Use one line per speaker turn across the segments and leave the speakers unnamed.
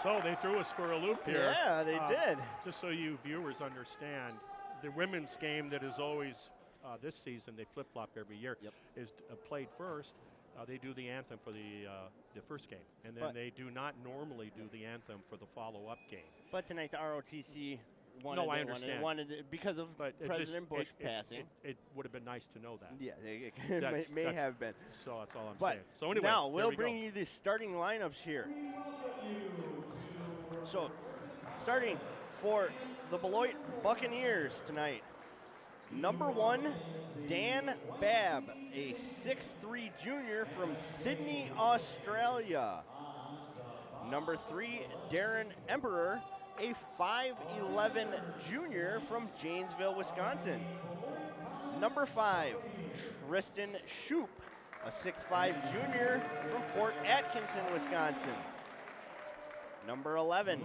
So they threw us for a loop here.
Yeah, they did.
Just so you viewers understand, the women's game that is always this season, they flip-flop every year, is played first. They do the anthem for the first game, and then they do not normally do the anthem for the follow-up game.
But tonight the ROTC wanted,
I understand.
Wanted it because of President Bush passing.
It would have been nice to know that.
Yeah, it may have been.
So that's all I'm saying. So anyway,
now we'll bring you the starting lineups here. So, starting for the Beloit Buccaneers tonight. Number 1, Dan Babb, a 6'3" junior from Sydney, Australia. Number 3, Darren Emperor, a 5'11" junior from Janesville, Wisconsin. Number 5, Tristan Shoup, a 6'5" junior from Fort Atkinson, Wisconsin. Number 11,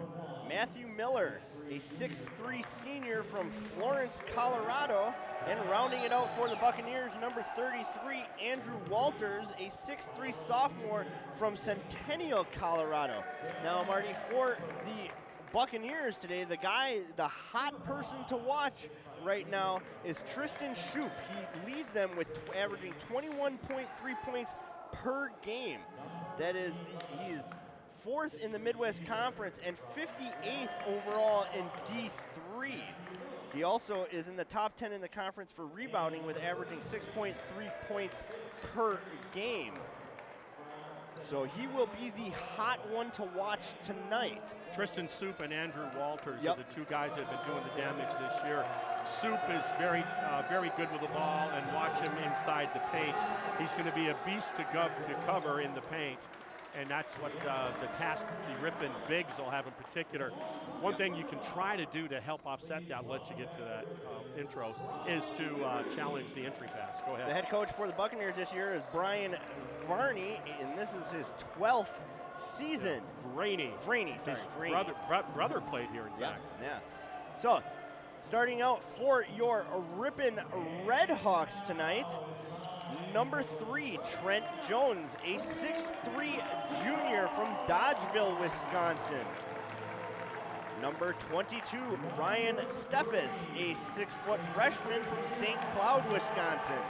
Matthew Miller, a 6'3" senior from Florence, Colorado. And rounding it out for the Buccaneers, number 33, Andrew Walters, a 6'3" sophomore from Centennial, Colorado. Now, Marty, for the Buccaneers today, the hot person to watch right now is Tristan Shoup. He leads them with averaging 21.3 points per game. That is, he is 4th in the Midwest Conference and 58th overall in D3. He also is in the top 10 in the conference for rebounding with averaging 6.3 points per game. So he will be the hot one to watch tonight.
Tristan Shoup and Andrew Walters are the two guys that have been doing the damage this year. Shoup is very good with the ball, and watch him inside the paint. He's going to be a beast to cover in the paint. And that's what the task the Ripon bigs will have in particular. One thing you can try to do to help offset that, I'll let you get to that intros, is to challenge the entry pass. Go ahead.
The head coach for the Buccaneers this year is Brian Varney, and this is his 12th season.
Vrany. Brother played here, in fact.
Yeah. So, starting out for your Ripon Redhawks tonight, number 3, Trent Jones, a 6'3" junior from Dodgeville, Wisconsin. Number 22, Ryan Steffes, a 6-foot freshman from St. Cloud, Wisconsin.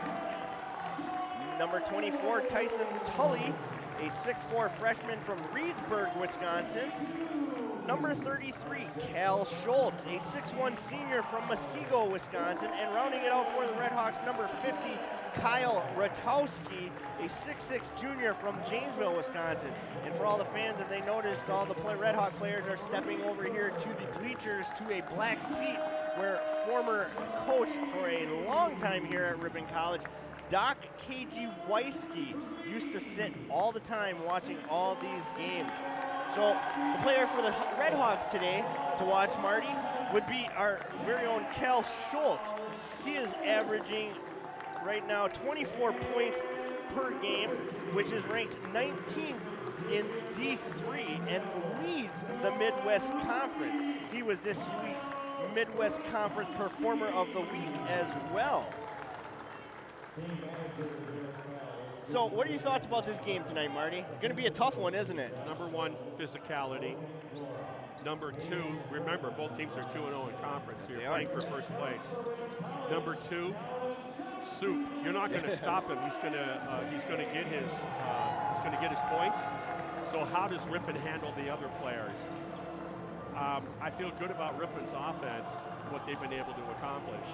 Number 24, Tyson Tully, a 6'4" freshman from Reedsburg, Wisconsin. Number 33, Cal Schultz, a 6'1" senior from Muskego, Wisconsin. And rounding it out for the Redhawks, number 50, Kyle Ratowski, a 6'6" junior from Janesville, Wisconsin. And for all the fans, if they noticed, all the Redhawk players are stepping over here to the bleachers to a black seat where former coach for a long time here at Ripon College, Doc K.G. Weisky, used to sit all the time watching all these games. So the player for the Redhawks today to watch, Marty, would be our very own Cal Schultz. He is averaging right now 24 points per game, which is ranked 19th in D3 and leads the Midwest Conference. He was this week's Midwest Conference Performer of the Week as well. So what are your thoughts about this game tonight, Marty? Going to be a tough one, isn't it?
Number 1, physicality. Number 2, remember, both teams are 2-0 in conference, so you're playing for first place. Number 2, Shoup. You're not going to stop him. He's going to get his points. So how does Ripon handle the other players? I feel good about Ripon's offense, what they've been able to accomplish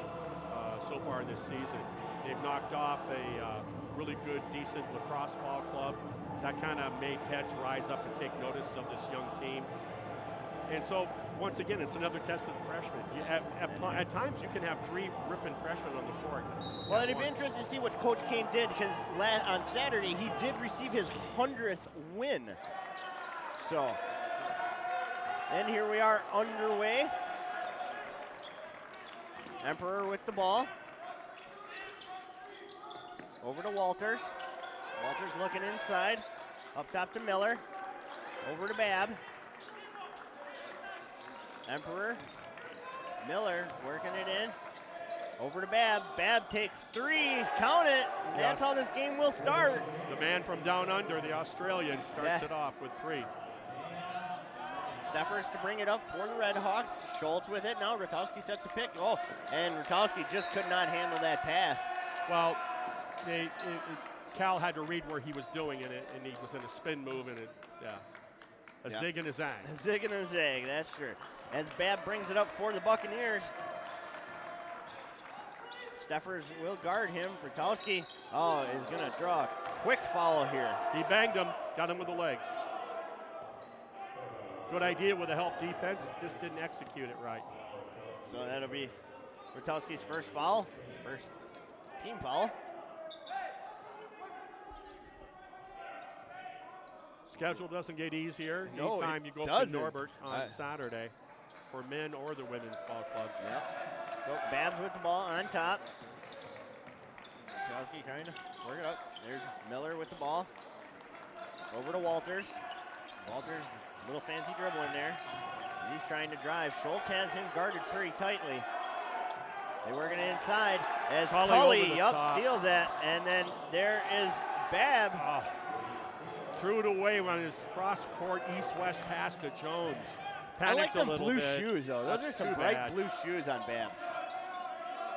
so far this season. They've knocked off a really good, decent lacrosse ball club. That kind of made heads rise up and take notice of this young team. And so, once again, it's another test of the freshmen. At times, you can have 3 Ripon freshmen on the court.
Well, it'd be interesting to see what Coach Kane did, because on Saturday, he did receive his 100th win. So, and here we are underway. Emperor with the ball. Over to Walters. Walters looking inside. Up top to Miller. Over to Babb. Emperor. Miller working it in. Over to Babb. Babb takes 3. Count it. That's how this game will start.
The man from down under, the Australian, starts it off with 3.
Steffers to bring it up for the Red Hawks. Schultz with it now. Rutowski sets the pick. Oh, and Rutowski just could not handle that pass.
Well, Cal had to read where he was doing it, and he was in a spin move, and a zig and a zag.
A zig and a zag, that's true. As Babb brings it up for the Buccaneers. Steffers will guard him. Rutowski, is going to draw a quick foul here.
He banged him, got him with the legs. Good idea with the help defense, just didn't execute it right.
So that'll be Rutowski's first foul, first team foul.
Schedule doesn't get easier.
No,
anytime you go up to Norbert on Saturday for men or the women's ball clubs.
Yep. So Babbs with the ball on top. Rutowski trying to work it up. There's Miller with the ball. Over to Walters. Walters, a little fancy dribble in there. He's trying to drive. Schultz has him guarded pretty tightly. They working it inside as Tully, steals that. And then there is Babb.
Threw it away on his cross-court east-west pass to Jones. Panicked
I like the blue
bit.
shoes, though. Those are some bright blue shoes on Babb.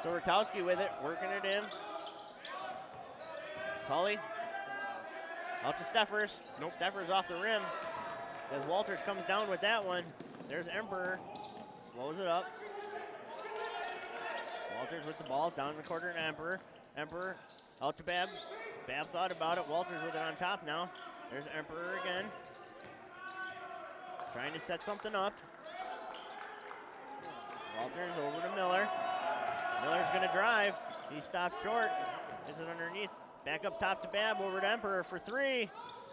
So Rutowski with it, working it in. Tully out to Steffers.
Nope.
Steffers off the rim. As Walters comes down with that one. There's Emperor. Slows it up. Walters with the ball down the quarter to Emperor. Emperor out to Babb. Babb thought about it. Walters with it on top now. There's Emperor again. Trying to set something up. Walters over to Miller. Miller's going to drive. He stopped short. Is it underneath? Back up top to Babb, over to Emperor for three.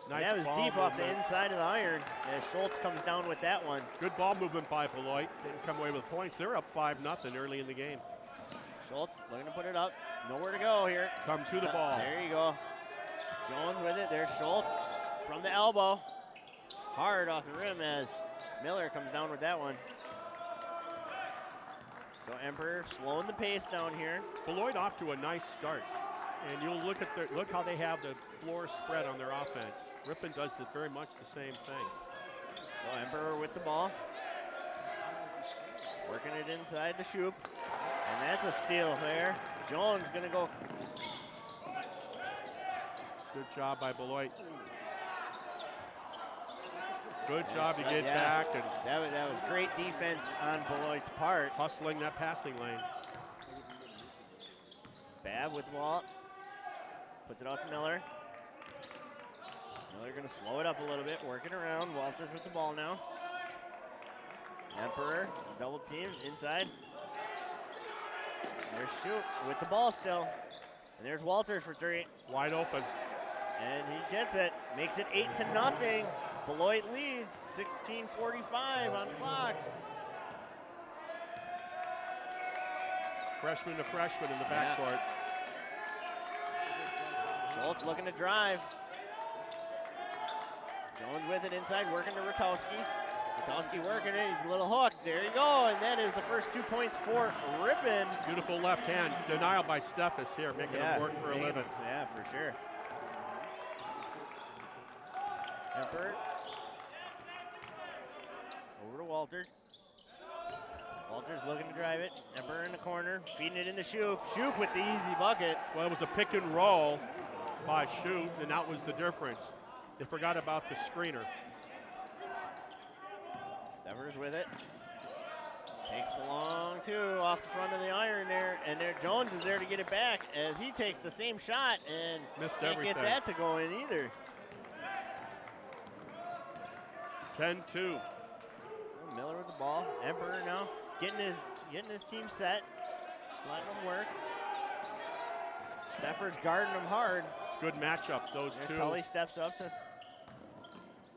Nice.
That was deep off the inside of the iron as Schultz comes down with that one.
Good ball movement by Beloit. Didn't come away with points. They're up 5-0 early in the game.
Schultz looking to put it up. Nowhere to go here.
Come to the ball.
There you go. Jones with it. There's Schultz from the elbow. Hard off the rim as Miller comes down with that one. So Emperor slowing the pace down here.
Beloit off to a nice start. And you'll look how they have the floor spread on their offense. Ripon does very much the same thing.
So Emperor with the ball. Working it inside to Shoop. And that's a steal there. Jones gonna go.
Good job by Beloit. Good job to get back. And
that was great defense on Beloit's part.
Hustling that passing lane.
Babb with the ball. Puts it off to Miller. Miller gonna slow it up a little bit, working around. Walters with the ball now. Emperor, double team, inside. There's Shoop with the ball still. And there's Walters for three.
Wide open.
And he gets it, makes it 8-0. Beloit leads, 16:45 on the clock.
Freshman to freshman in the backcourt.
Schultz looking to drive. Jones with it inside, working to Rutowski. Rutowski working it, he's a little hooked. There you go, and that is the first 2 points for Ripon.
Beautiful left hand denial by Steffes here, making him work for a living.
Yeah, for sure. Emperor. Over to Walters. Walters looking to drive it. Emperor in the corner, feeding it into Shoop. Shoop with the easy bucket.
Well, it was a pick and roll by Shoop, and that was the difference. They forgot about the screener.
Steffers with it. Takes the long two off the front of the iron there, and there Jones is there to get it back as he takes the same shot and can't get that to go in either.
10-2.
Miller with the ball. Emperor now getting his team set, letting them work. Steffers guarding them hard.
It's a good matchup, those two.
Tully steps up to.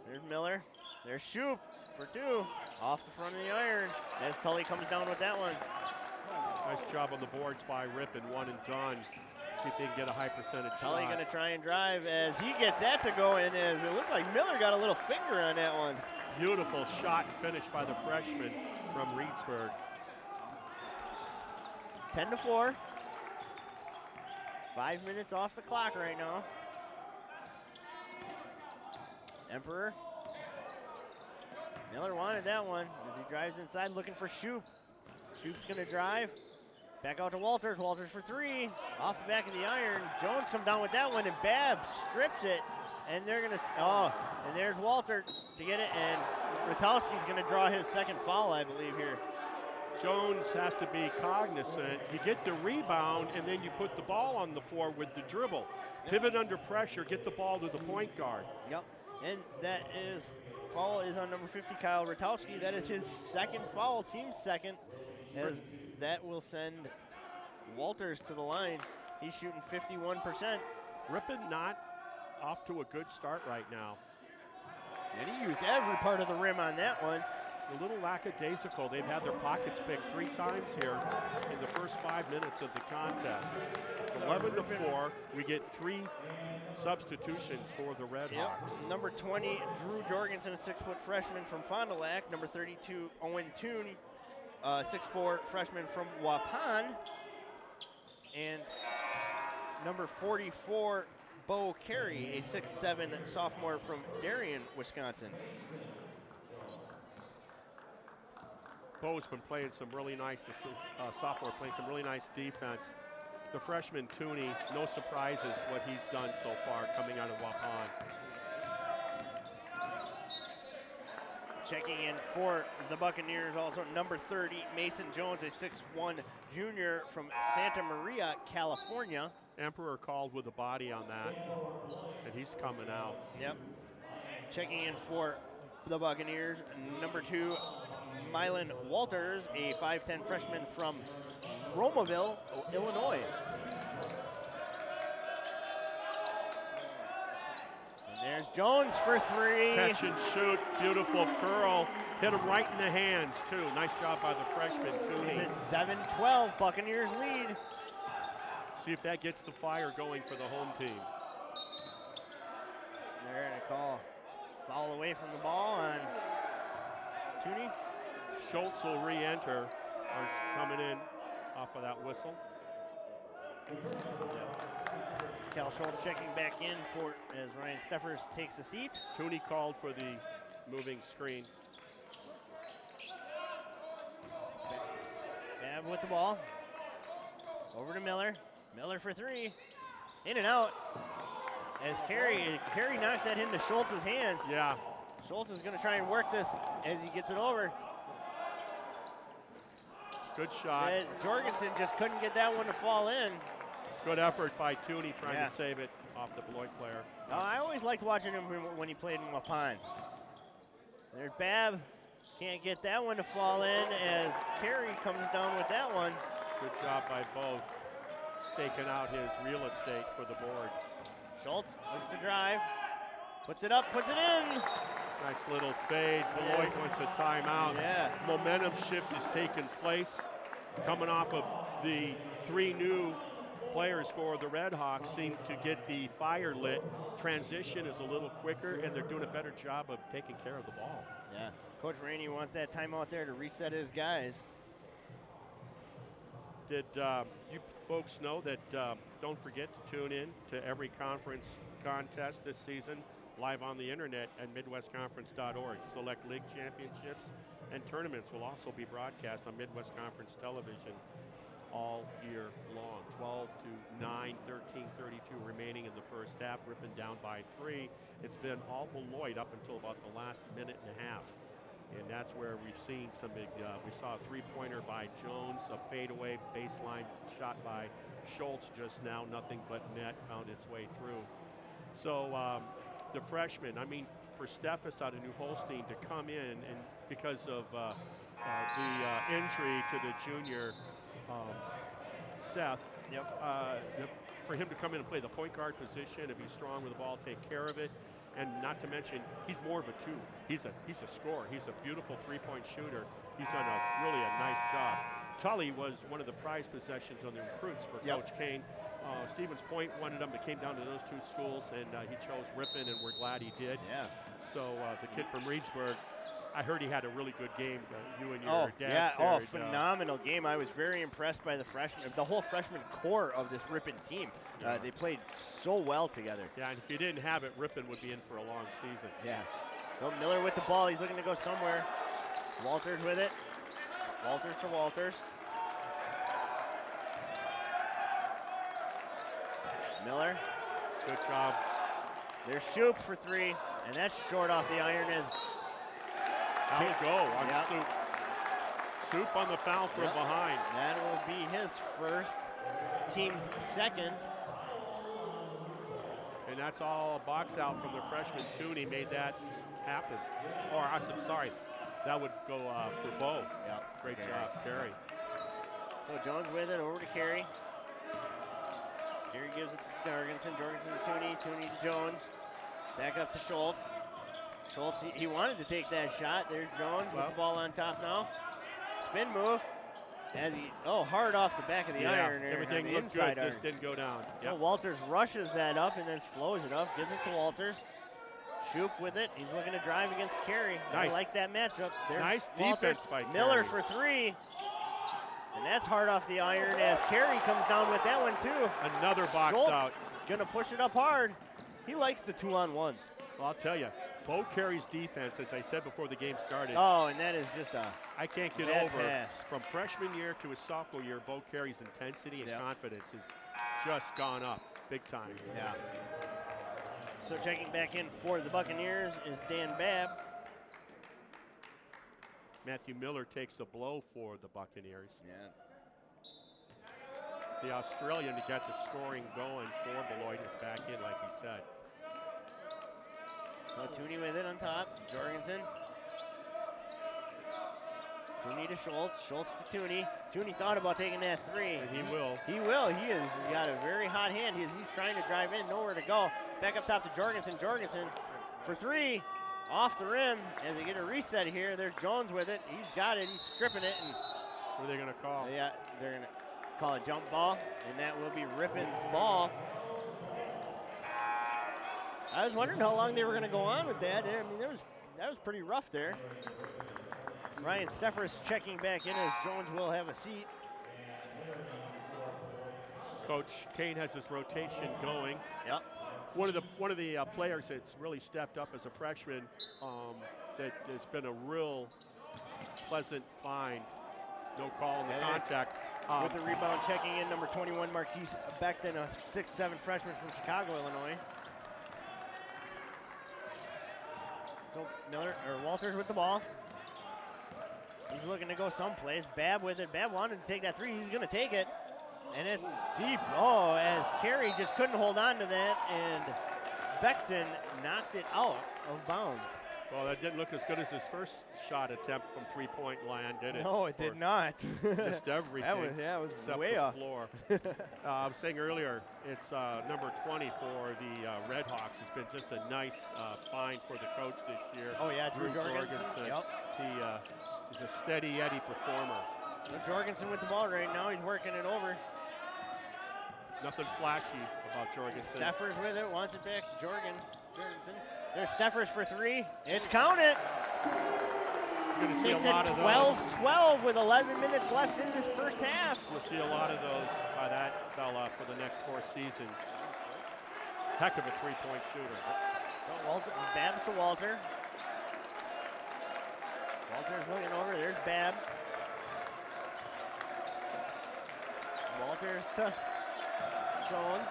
There's Miller. There's Shoop for two. Off the front of the iron. As Tully comes down with that one.
Nice job on the boards by Ripon, one and done. See if they can get a high percentage
Tully
shot.
gonna try and drive as he gets that to go in, as it looked like Miller got a little finger on that one.
Beautiful shot finished by the freshman from Reedsburg.
10-4. 5 minutes off the clock right now. Emperor Miller wanted that one as he drives inside looking for Shoop. Shoop's going to drive. Back out to Walters. Walters for three. Off the back of the iron. Jones comes down with that one, and Babb strips it. And they're going to, and there's Walter to get it. And Rutowski's going to draw his second foul, I believe, here.
Jones has to be cognizant. You get the rebound, and then you put the ball on the floor with the dribble. Pivot under pressure, get the ball to the point guard.
Yep, and that is, foul is on number 50, Kyle Rutowski. That is his second foul, team second, as that will send Walters to the line. He's shooting 51%.
Ripon not off to a good start right now.
And he used every part of the rim on that one.
A little lackadaisical. They've had their pockets picked 3 times here in the first 5 minutes of the contest. It's 11-4. We get 3 substitutions for the Red Hawks.
Number 20, Drew Jorgensen, a 6-foot freshman from Fond du Lac. Number 32, Owen Toon, 6'4" freshman from Waupun. And number 44, Bo Carey, a 6'7" sophomore from Darien, Wisconsin.
Bo's been playing some really nice, sophomore playing some really nice defense. The freshman Tooney, no surprises what he's done so far coming out of Waupun.
Checking in for the Buccaneers, also number 30, Mason Jones, a 6'1" junior from Santa Maria, California.
Emperor called with a body on that, and he's coming out.
Yep. Checking in for the Buccaneers, number 2, Mylan Walters, a 5'10" freshman from Romaville, Illinois. And there's Jones for 3.
Catch and shoot, beautiful curl. Hit him right in the hands, too. Nice job by the freshman, Tooney.
It's a 7-12 Buccaneers lead.
See if that gets the fire going for the home team.
They're going to call foul away from the ball on Tooney.
Schultz will re-enter, or coming in off of that whistle.
Cal Schultz checking back in for as Ryan Steffers takes a seat.
Tooney called for the moving screen.
Babb with the ball. Over to Miller. Miller for 3. In and out. As Carey knocks that into Schultz's hands.
Yeah.
Schultz is going to try and work this as he gets it over.
Good shot.
And Jorgensen just couldn't get that one to fall in.
Good effort by Tooney trying to save it off the Beloit player.
I always liked watching him when he played in Waupun. There's Babb. Can't get that one to fall in as Carey comes down with that one.
Good job by Bo, staking out his real estate for the board.
Schultz looks to drive. Puts it up, puts it in.
Nice little fade. Beloit wants a timeout.
Yeah.
Momentum shift is taking place. Coming off of the 3 new players for the Red Hawks seem to get the fire lit. Transition is a little quicker, and they're doing a better job of taking care of the ball.
Yeah. Coach Rainey wants that timeout there to reset his guys.
Did you folks know that don't forget to tune in to every conference contest this season live on the internet at MidwestConference.org. Select league championships and tournaments will also be broadcast on Midwest Conference television all year long. 12 to 9, 13:32 remaining in the first half. Ripon down by 3. It's been all Beloit up until about the last minute and a half. And that's where we've seen some big, we saw a 3-pointer by Jones, a fadeaway baseline shot by Schultz just now, nothing but net, found its way through. So the freshman, I mean, for Steffes out of New Holstein to come in, and because of the injury to the junior Seth, for him to come in and play the point guard position and be strong with the ball, take care of it, and not to mention, he's more of a 2. He's a scorer. He's a beautiful 3-point shooter. He's done really a nice job. Tully was one of the prize possessions on the recruits for Coach Kane. Stevens Point wanted him. It came down to those 2 schools, and he chose Ripon, and we're glad he did.
Yeah.
So the kid from Reedsburg, I heard he had a really good game. You and your dad.
Yeah, phenomenal game. I was very impressed by the whole freshman core of this Ripon team.
Yeah.
They played so well together.
Yeah, and if you didn't have it, Ripon would be in for a long season.
Yeah. So Miller with the ball. He's looking to go somewhere. Walters with it. Walters for Walters. Miller.
Good job.
There's Shoop for 3, and that's short off the iron as
Can't go on
Yep.
Soup. Soup on the foul from
Yep.
behind.
that will be his first, team's second.
And that's all a box out from the freshman Tooney made that happen. Or I'm sorry, that would go for Bo.
Yep.
Great job, Carey.
So Jones with it, over to Carey. Carey gives it to Jorgensen, Jorgensen to Tooney, Tooney to Jones. Back up to Schultz. Schultz, he wanted to take that shot. There's Jones with the ball on top now. Spin move. As he, hard off the back of the iron there.
Everything
on the
looked
inside
good,
iron.
just didn't go down.
So
Yep.
Walters rushes that up and then slows it up, gives it to Walters. Shoop with it. He's looking to drive against Carey.
Nice.
I like that matchup. There's
Nice
Walters.
defense by
Miller
Carey.
for 3. And that's hard off the iron as Carey comes down with that one too.
Another box
Schultz
out.
gonna push it up hard. He likes the 2-on-1s.
Well, I'll tell you, Bo Carey's defense, as I said before the game started,
Oh, and that is just a
I can't get
bad
over
pass.
from freshman year to his sophomore year. Bo Carey's intensity and
Yep.
confidence has just gone up big time.
Yeah. So checking back in for the Buccaneers is Dan Babb.
Matthew Miller takes the blow for the Buccaneers.
Yeah.
The Australian to get the scoring going for Beloit is back in, like he said.
So Tooney with it on top. Jorgensen. Tooney to Schultz. Schultz to Tooney. Tooney thought about taking that 3.
And he will.
He will. He has got a very hot hand. He's trying to drive in, nowhere to go. Back up top to Jorgensen. Jorgensen for 3. Off the rim as they get a reset here. There's Jones with it. He's got it. He's stripping it. And
What are they going to call?
yeah, they're going to call a jump ball, and that will be Ripon's ball. I was wondering how long they were going to go on with that. I mean, that was pretty rough there. Ryan Steffers checking back in as Jones will have a seat.
Coach Kane has his rotation going.
Yep.
One of the players that's really stepped up as a freshman that has been a real pleasant find. No call in the contact.
With the rebound checking in, number 21, Marquise Becton, a 6'7" freshman from Chicago, Illinois. So Walters with the ball. He's looking to go someplace. Babb with it. Babb wanted to take that 3. He's going to take it. And it's deep. Oh, as Carey just couldn't hold on to that, and Becton knocked it out of bounds.
Well, that didn't look as good as his first shot attempt from three-point land, did it?
No, it did not.
Missed everything.
That was
except
way
the
off.
floor. I was saying earlier, it's number 20 for the Red Hawks. It's been just a nice find for the coach this year.
Oh, yeah, Drew Jorgensen. Yep.
He's a steady Eddie performer.
So Jorgensen with the ball right now. He's working it over.
Nothing flashy about Jorgensen.
Steffers with it, wants it back. Jorgensen. There's Steffers for 3. It's counted.
You're going to see a
Makes
lot
it
of those.
12-12 with 11 minutes left in this first half.
We'll see a lot of those by that fella for the next 4 seasons. Heck of a three-point shooter.
So Walter, Babb's to Walter. Walter's looking over. There's Babb. Walters to Jones.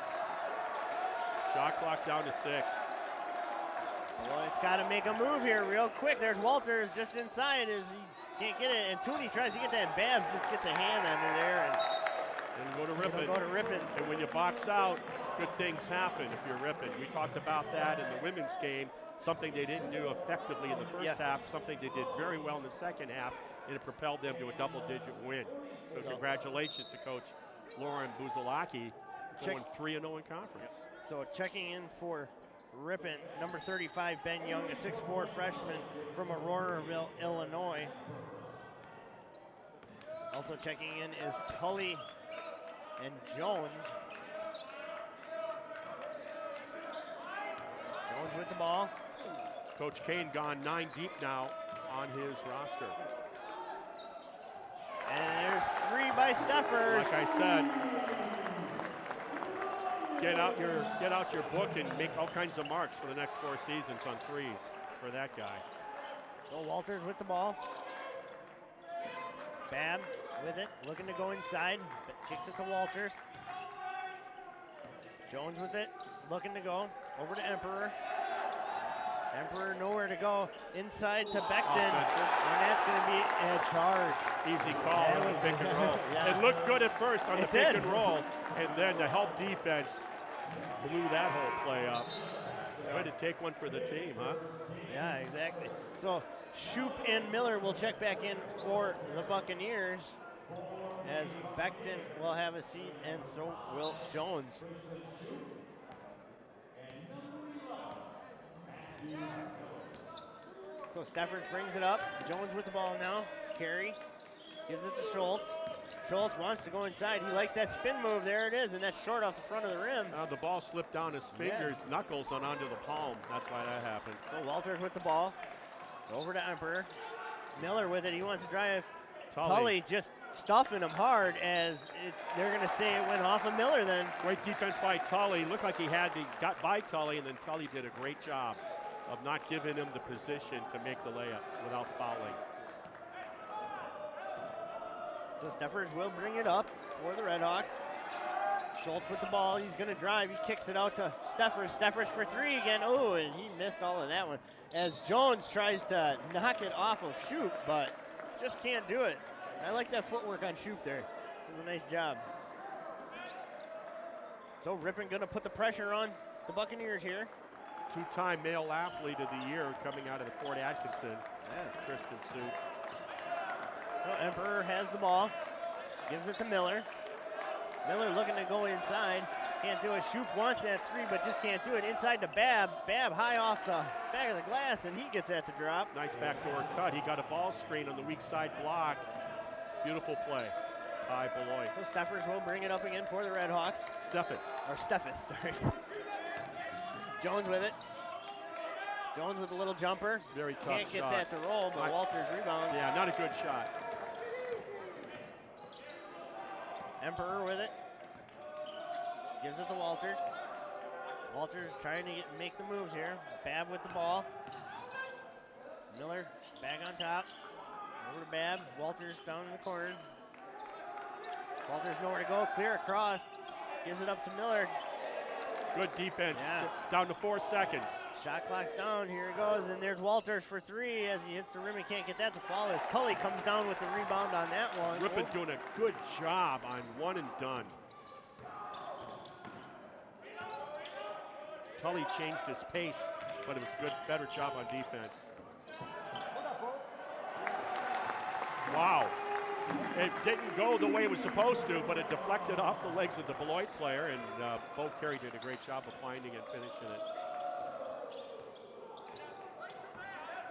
Shot clock down to 6.
Well, it's got to make a move here real quick. There's Walters just inside as he can't get it. And Tooney tries to get that. Babbs just gets a hand under there.
And go to Ripon.
Go to Ripon.
And when you box out, good things happen if you're Ripon. We talked about that in the women's game, something they didn't do effectively in the first half, something they did very well in the second half, and it propelled them to a double-digit win. So congratulations to Coach Lauren Buzalaki, going 3-0 in conference.
So checking in for Ripon, number 35, Ben Young, a 6'4" freshman from Auroraville, Illinois. Also checking in is Tully and Jones. Jones with the ball.
Coach Kane gone 9 deep now on his roster.
And there's 3 by Steffers.
Like I said, Get out your book and make all kinds of marks for the next 4 seasons on threes for that guy.
So Walters with the ball. Babb with it, looking to go inside, but kicks it to Walters. Jones with it, looking to go over to Emperor. Emperor nowhere to go. Inside to Becton, and that's going to be a charge.
Easy call on the pick and roll.
Yeah.
It looked good at first on the pick
did.
and roll, and then the help defense blew that whole play up. Way to take one for the team, huh?
Yeah, exactly. So Shoup and Miller will check back in for the Buccaneers, as Becton will have a seat, and so will Jones. So Steffers brings it up. Jones with the ball now. Carey gives it to Schultz. Schultz wants to go inside. He likes that spin move. There it is, and that's short off the front of the rim.
The ball slipped down his fingers, knuckles, and onto the palm. That's why that happened.
So Walters with the ball. Over to Emperor. Miller with it. He wants to drive. Tully just stuffing him hard, as they're going to say it went off of Miller then.
Great defense by Tully. Looked like he got by Tully, and then Tully did a great job of not giving him the position to make the layup without fouling.
So Steffers will bring it up for the Redhawks. Schultz with the ball. He's going to drive. He kicks it out to Steffers. Steffers for three again. Oh, and he missed all of that one, as Jones tries to knock it off of Shoup, but just can't do it. I like that footwork on Shoup there. It was a nice job. So Ripon going to put the pressure on the Buccaneers here.
Two-time male athlete of the year coming out of the Fort Atkinson. Tristan Soup.
Well, Emperor has the ball. Gives it to Miller. Miller looking to go inside. Can't do it. Shoup wants that three, but just can't do it. Inside to Babb. Babb high off the back of the glass, and he gets that to drop.
Nice backdoor cut. He got a ball screen on the weak side block. Beautiful play by Beloit.
So Steffers will bring it up again for the Redhawks. Steffes, sorry. Jones with it. Jones with a little jumper.
Very tough
Can't get
shot.
that to roll, but Walters rebounds.
Yeah, not a good shot.
Emperor with it. Gives it to Walters. Walters trying to make the moves here. Babb with the ball. Miller back on top. Over to Babb. Walters down in the corner. Walters nowhere to go. Clear across. Gives it up to Miller.
Good defense.
Yeah.
Down to 4 seconds.
Shot clock's down. Here it goes. And there's Walters for three as he hits the rim. He can't get that to fall as Tully comes down with the rebound on that one.
Ripon doing a good job on one and done. Tully changed his pace, but it was a good, better job on defense. Wow. It didn't go the way it was supposed to, but it deflected off the legs of the Beloit player, and Bo Carey did a great job of finding and finishing it.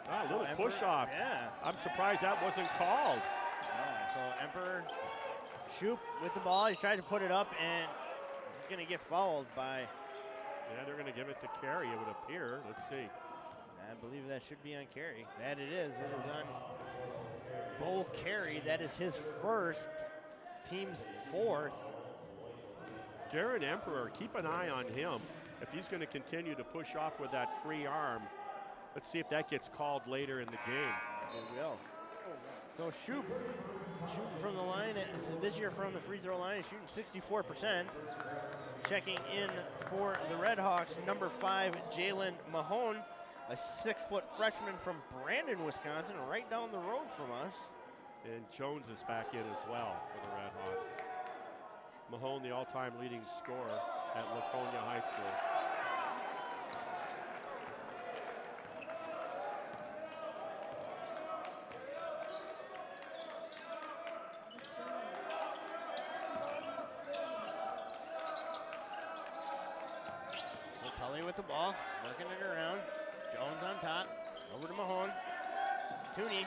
A little push off.
Yeah.
I'm surprised that wasn't called.
Yeah, so Emperor Shoup with the ball. He's trying to put it up, and he's going to get fouled by...
Yeah, they're going to give it to Carey, it would appear. Let's see.
I believe that should be on Carey. That it is. It is on Bo Carey. That is his first, team's fourth.
Darren Emperor, keep an eye on him. If he's going to continue to push off with that free arm, let's see if that gets called later in the game.
It will. So Shoup shooting from the line, this year from the free throw line, shooting 64%. Checking in for the Redhawks, number 5, Jalen Mahone, a 6-foot freshman from Brandon, Wisconsin, right down the road from us.
And Jones is back in as well for the Redhawks. Mahone, the all-time leading scorer at Laconia High School.
Tully with the ball, working it around. Jones on top, over to Mahone. Tooney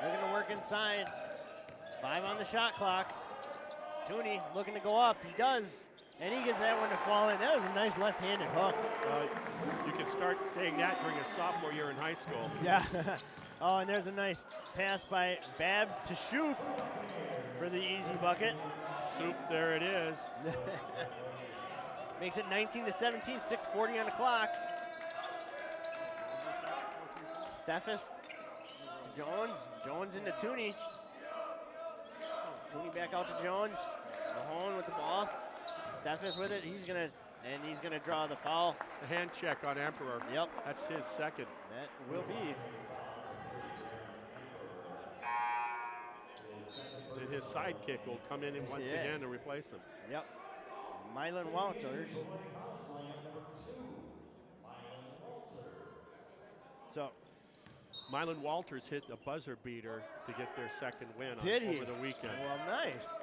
looking to work inside. 5 on the shot clock. Tooney looking to go up. He does, and he gets that one to fall in. That was a nice left-handed hook.
You can start saying that during a sophomore year in high school.
Yeah. Oh, and there's a nice pass by Babb to Shoup for the easy bucket.
Soup, there it is.
Makes it 19-17, 6:40 on the clock. Steffes to Jones. Jones into Tooney. Tooney back out to Jones. Mahone with the ball. Steffes with it. He's gonna draw the foul.
The hand check on Emperor.
Yep.
That's his second.
That will be.
And his sidekick will come in and once again to replace him.
Yep. Mylan Walters. So.
Mylan Walters hit a buzzer beater to get their second win over the weekend.
Well, nice.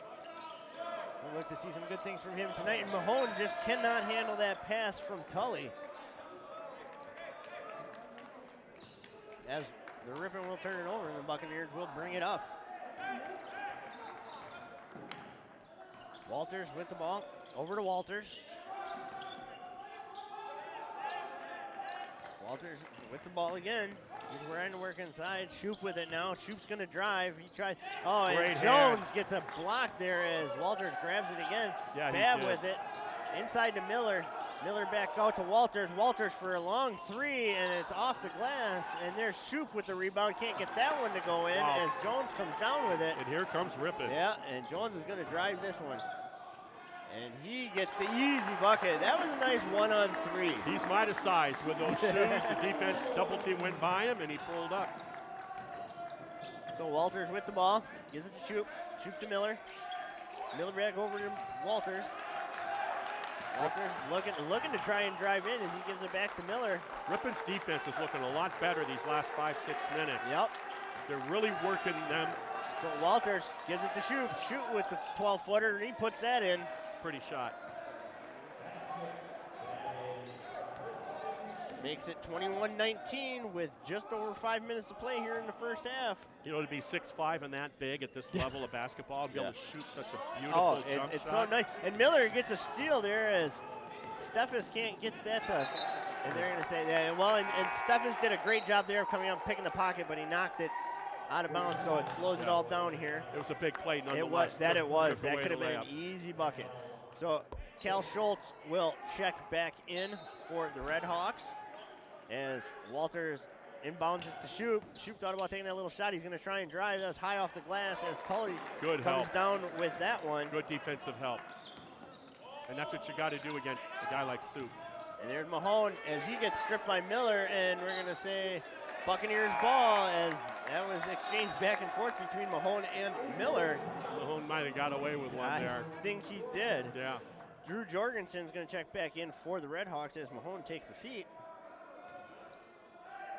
We'll look to see some good things from him tonight. And Mahone just cannot handle that pass from Tully. As the Ripon will turn it over, and the Buccaneers will bring it up. Walters with the ball. Over to Walters. Walters with the ball again. He's trying to work inside. Shoop with it now. Shoop's going to drive. He tries. Oh, and Jones gets a block there as Walters grabs it again.
Yeah,
Bab with it. Inside to Miller. Miller back out to Walters. Walters for a long three, and it's off the glass. And there's Shoop with the rebound. Can't get that one to go in as Jones comes down with it.
And here comes Ripon.
Yeah, and Jones is going to drive this one. And he gets the easy bucket. That was a nice 1-on-3.
He's Midas size with those shoes. The defense double team went by him and he pulled up.
So Walters with the ball. Gives it to Shoop. Shoop to Miller. Miller back over to Walters. Walters looking to try and drive in as he gives it back to Miller.
Ripon's defense is looking a lot better these last 5-6 minutes.
Yep.
They're really working them.
So Walters gives it to Shoop. Shoot with the 12-footer, and he puts that in.
Pretty shot.
Makes it 21-19 with just over 5 minutes to play here in the first half.
You know, to be 6'5" and that big at this level of basketball, be able to shoot such a beautiful jump
it's
shot.
so nice. And Miller gets a steal there as Steffes can't get that to, and they're going to say that. Well, and Steffes did a great job there of coming out and picking the pocket, but he knocked it out of bounds, so it slows it all down here.
It was a big play nonetheless.
That could have been an easy bucket. So Cal Schultz will check back in for the Red Hawks as Walters inbounds it to Shoop. Shoop thought about taking that little shot. He's going to try and drive us high off the glass as Tully comes down with that one.
Good defensive help. And that's what you got to do against a guy like Soup.
And there's Mahone as he gets stripped by Miller, and we're going to say Buccaneers ball as that was exchanged back and forth between Mahone and Miller.
Mahone might have got away with one there.
I think he did.
Yeah.
Drew Jorgensen's going to check back in for the Red Hawks as Mahone takes the seat.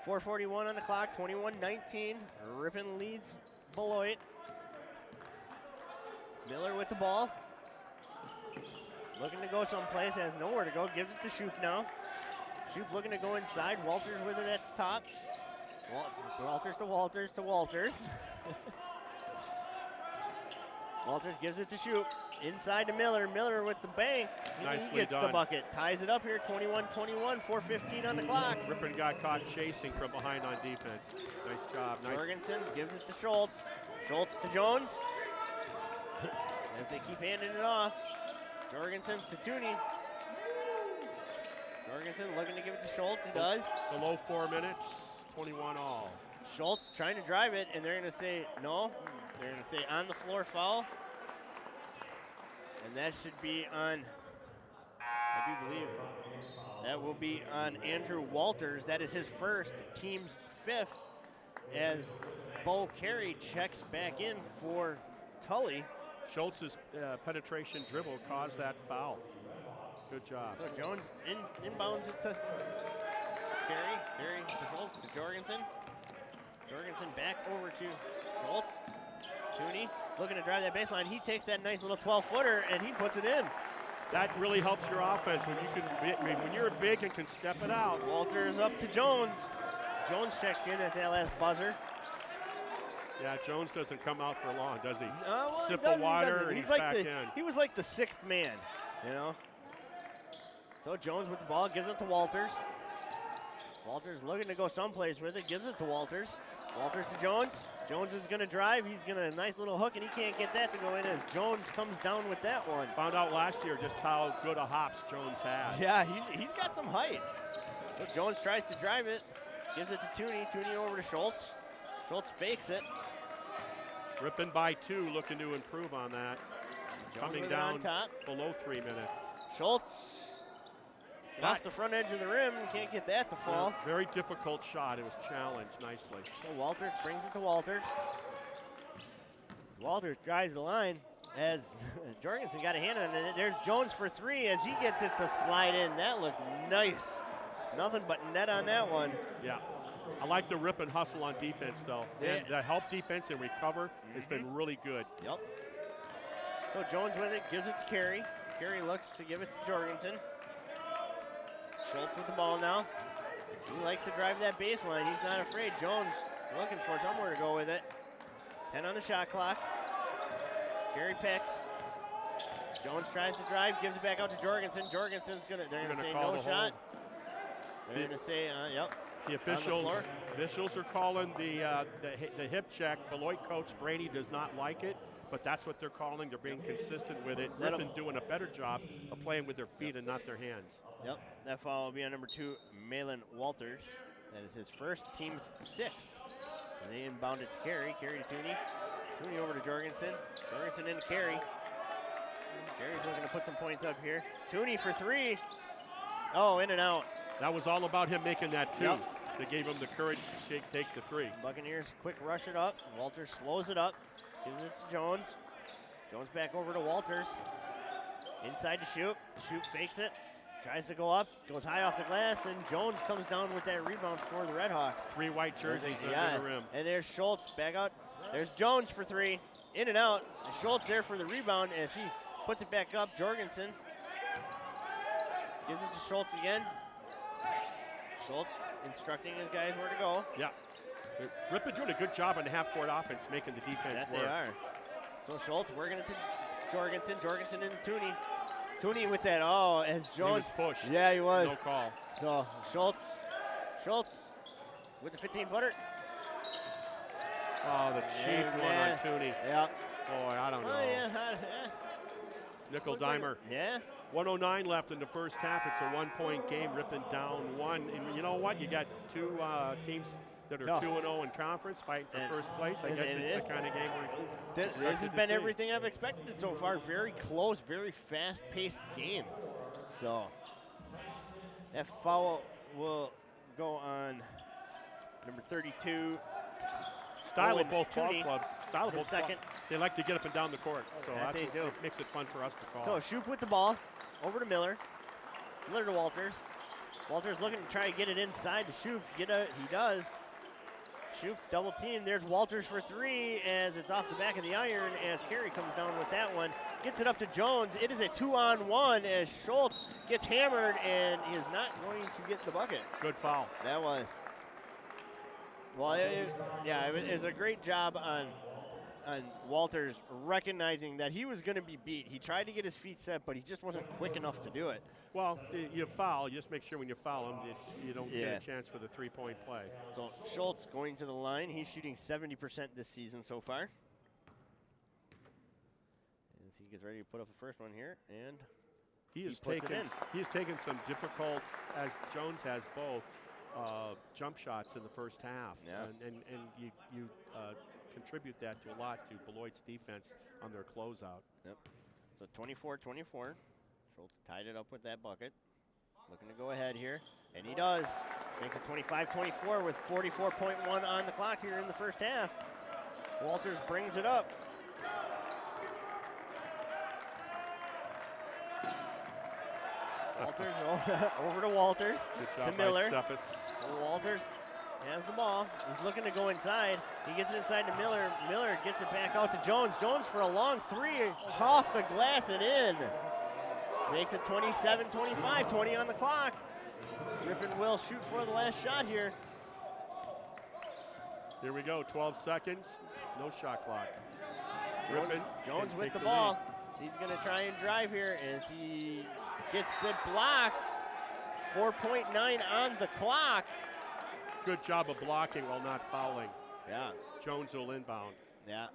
4:41 on the clock, 21-19. Ripon leads Beloit. Miller with the ball. Looking to go someplace, has nowhere to go, gives it to Shoop now. Shoop looking to go inside. Walters with it at the top. Walters to Walters to Walters. Walters gives it to Shoop. Inside to Miller. Miller with the bank.
Nicely
he gets
done.
the bucket. Ties it up here, 21-21, 4:15 on the clock.
Ripon got caught chasing from behind on defense. Nice job. Nice.
Jorgensen gives it to Schultz. Schultz to Jones. As they keep handing it off. Jorgensen to Tooney. Jorgensen looking to give it to Schultz. He does.
Below 4 minutes, 21 all.
Schultz trying to drive it, and they're going to say no. They're going to say on the floor foul. And that should be on, I do believe, that will be on Andrew Walters. That is his first, team's fifth, as Bo Carey checks back in for Tully.
Schultz's penetration dribble caused that foul. Good job.
So Jones inbounds it to Carey. Carey to Schultz to Jorgensen. Jorgensen back over to Schultz. Tooney looking to drive that baseline. He takes that nice little 12-footer and he puts it in.
That really helps your offense when you can, when you're big and can step it out.
Walters up to Jones. Jones checked in at that last buzzer.
Yeah, Jones doesn't come out for long, does he?
Well,
Sip
he does,
of water and
he's
he's
like
back in.
He was like the sixth man, you know? So Jones with the ball, gives it to Walters. Walters looking to go someplace with it, gives it to Walters. Walters to Jones. Jones is going to drive. He's going to nice little hook, and he can't get that to go in as Jones comes down with that one.
Found out last year just how good a hops Jones has.
Yeah, he's got some height. So Jones tries to drive it, gives it to Tooney. Tooney over to Schultz. Schultz fakes it.
Ripon by 2, looking to improve on that.
Jones
Coming
with it on
down
top.
below 3 minutes.
Schultz off the front edge of the rim, can't get that to fall.
Yeah, very difficult shot. It was challenged nicely.
So Walters brings it to Walters. Walters drives the line as Jorgensen got a hand on it. There's Jones for 3 as he gets it to slide in. That looked nice. Nothing but net on that one.
Yeah. I like the rip and hustle on defense, though.
Yeah.
And the help defense and recover has been really good.
Yep. So Jones with it, gives it to Carey. Carey looks to give it to Jorgensen. Schultz with the ball now. He likes to drive that baseline. He's not afraid. Jones looking for somewhere to go with it. 10 on the shot clock. Carey picks. Jones tries to drive, gives it back out to Jorgensen. Jorgensen's they're gonna say no shot. They're gonna say, yep.
The officials are calling the hip check. Beloit coach Brady does not like it, but that's what they're calling. They're being consistent with it. Ripon doing a better job of playing with their feet and not their hands.
Yep, that foul will be on number 2, Malin Walters. That is his first, team's 6th. And they inbound it to Carey. Carey to Tooney. Tooney over to Jorgensen. Jorgensen into Carey. Carey's looking to put some points up here. Tooney for 3. Oh, in and out.
That was all about him making that 2.
Yep.
That gave him the courage to take the 3.
Buccaneers quick rush it up. Walters slows it up. Gives it to Jones. Jones back over to Walters. Inside to Shoop. Shoop fakes it. Tries to go up. Goes high off the glass, and Jones comes down with that rebound for the Redhawks.
3 white jerseys under the rim.
And there's Schultz back out. There's Jones for 3. In and out. And Schultz there for the rebound as he puts it back up. Jorgensen gives it to Schultz again. Schultz instructing his guys where to go.
Yeah. Ripon doing a good job on the half-court offense, making the defense
That
work.
they are. So Schultz working it to Jorgensen. Jorgensen into Tooney. Tooney with that, as Jones.
He was pushed.
Yeah, he was.
No call.
So Schultz with the 15-footer.
Oh, the cheap one on Tooney.
Yep.
Boy, I don't know.
Oh, yeah.
Nickel dimer.
Yeah.
109 left in the first half. It's a 1-point game. Ripon down 1. And you know what? You got 2 teams that are 2-0 in conference fighting for first place. I guess it's the kind of game
this has been everything I've expected so far. Very close, very fast-paced game. So that foul will go on number 32.
Style of both ball clubs. Style of both
second.
They like to get up and down the court. So
That
that's
they do.
What makes it fun for us to call.
So Shoop with the ball. Over to Miller. Miller to Walters. Walters looking to try to get it inside to Shoop. He does. Shoop double team. There's Walters for 3 as it's off the back of the iron as Carey comes down with that one. Gets it up to Jones. It is a 2-on-1 as Schultz gets hammered and is not going to get the bucket.
Good foul.
That was. Well, it was a great job on Walters recognizing that he was going to be beat. He tried to get his feet set, but he just wasn't quick enough to do it.
Well, you foul. Just make sure when you foul him, you don't get a chance for the 3-point play.
So Schultz going to the line. He's shooting 70% this season so far. As he gets ready to put up the first one here, and
he has
puts it in.
He's taken some difficult, as Jones has both, jump shots in the first half.
Yeah.
And you contribute that to a lot to Beloit's defense on their closeout.
Yep. So 24-24. Schultz tied it up with that bucket. Looking to go ahead here, and he does. Makes it 25-24 with 44.1 on the clock here in the first half. Walters brings it up. Walters over to Walters.
Good job
to Miller.
by Steffes.
Walters has the ball. He's looking to go inside. He gets it inside to Miller. Miller gets it back out to Jones. Jones for a long 3 off the glass and in. Makes it 27-25, 20 on the clock. Ripon will shoot for the last shot here.
Here we go, 12 seconds, no shot clock.
Jones with the ball. He's going to try and drive here as he gets it blocked. 4.9 on the clock.
good job of blocking while not fouling.
Yeah.
Jones will inbound.
Yeah.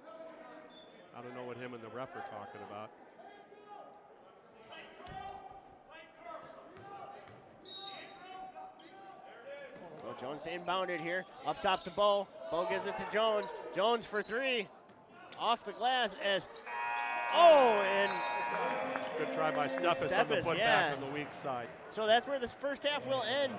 I don't know what him and the ref are talking about.
So Jones inbounded here. Up top to Bo. Bo gives it to Jones. Jones for three. Off the glass as, and
good try by Steffes on the putback on the weak side.
So that's where this first half will end.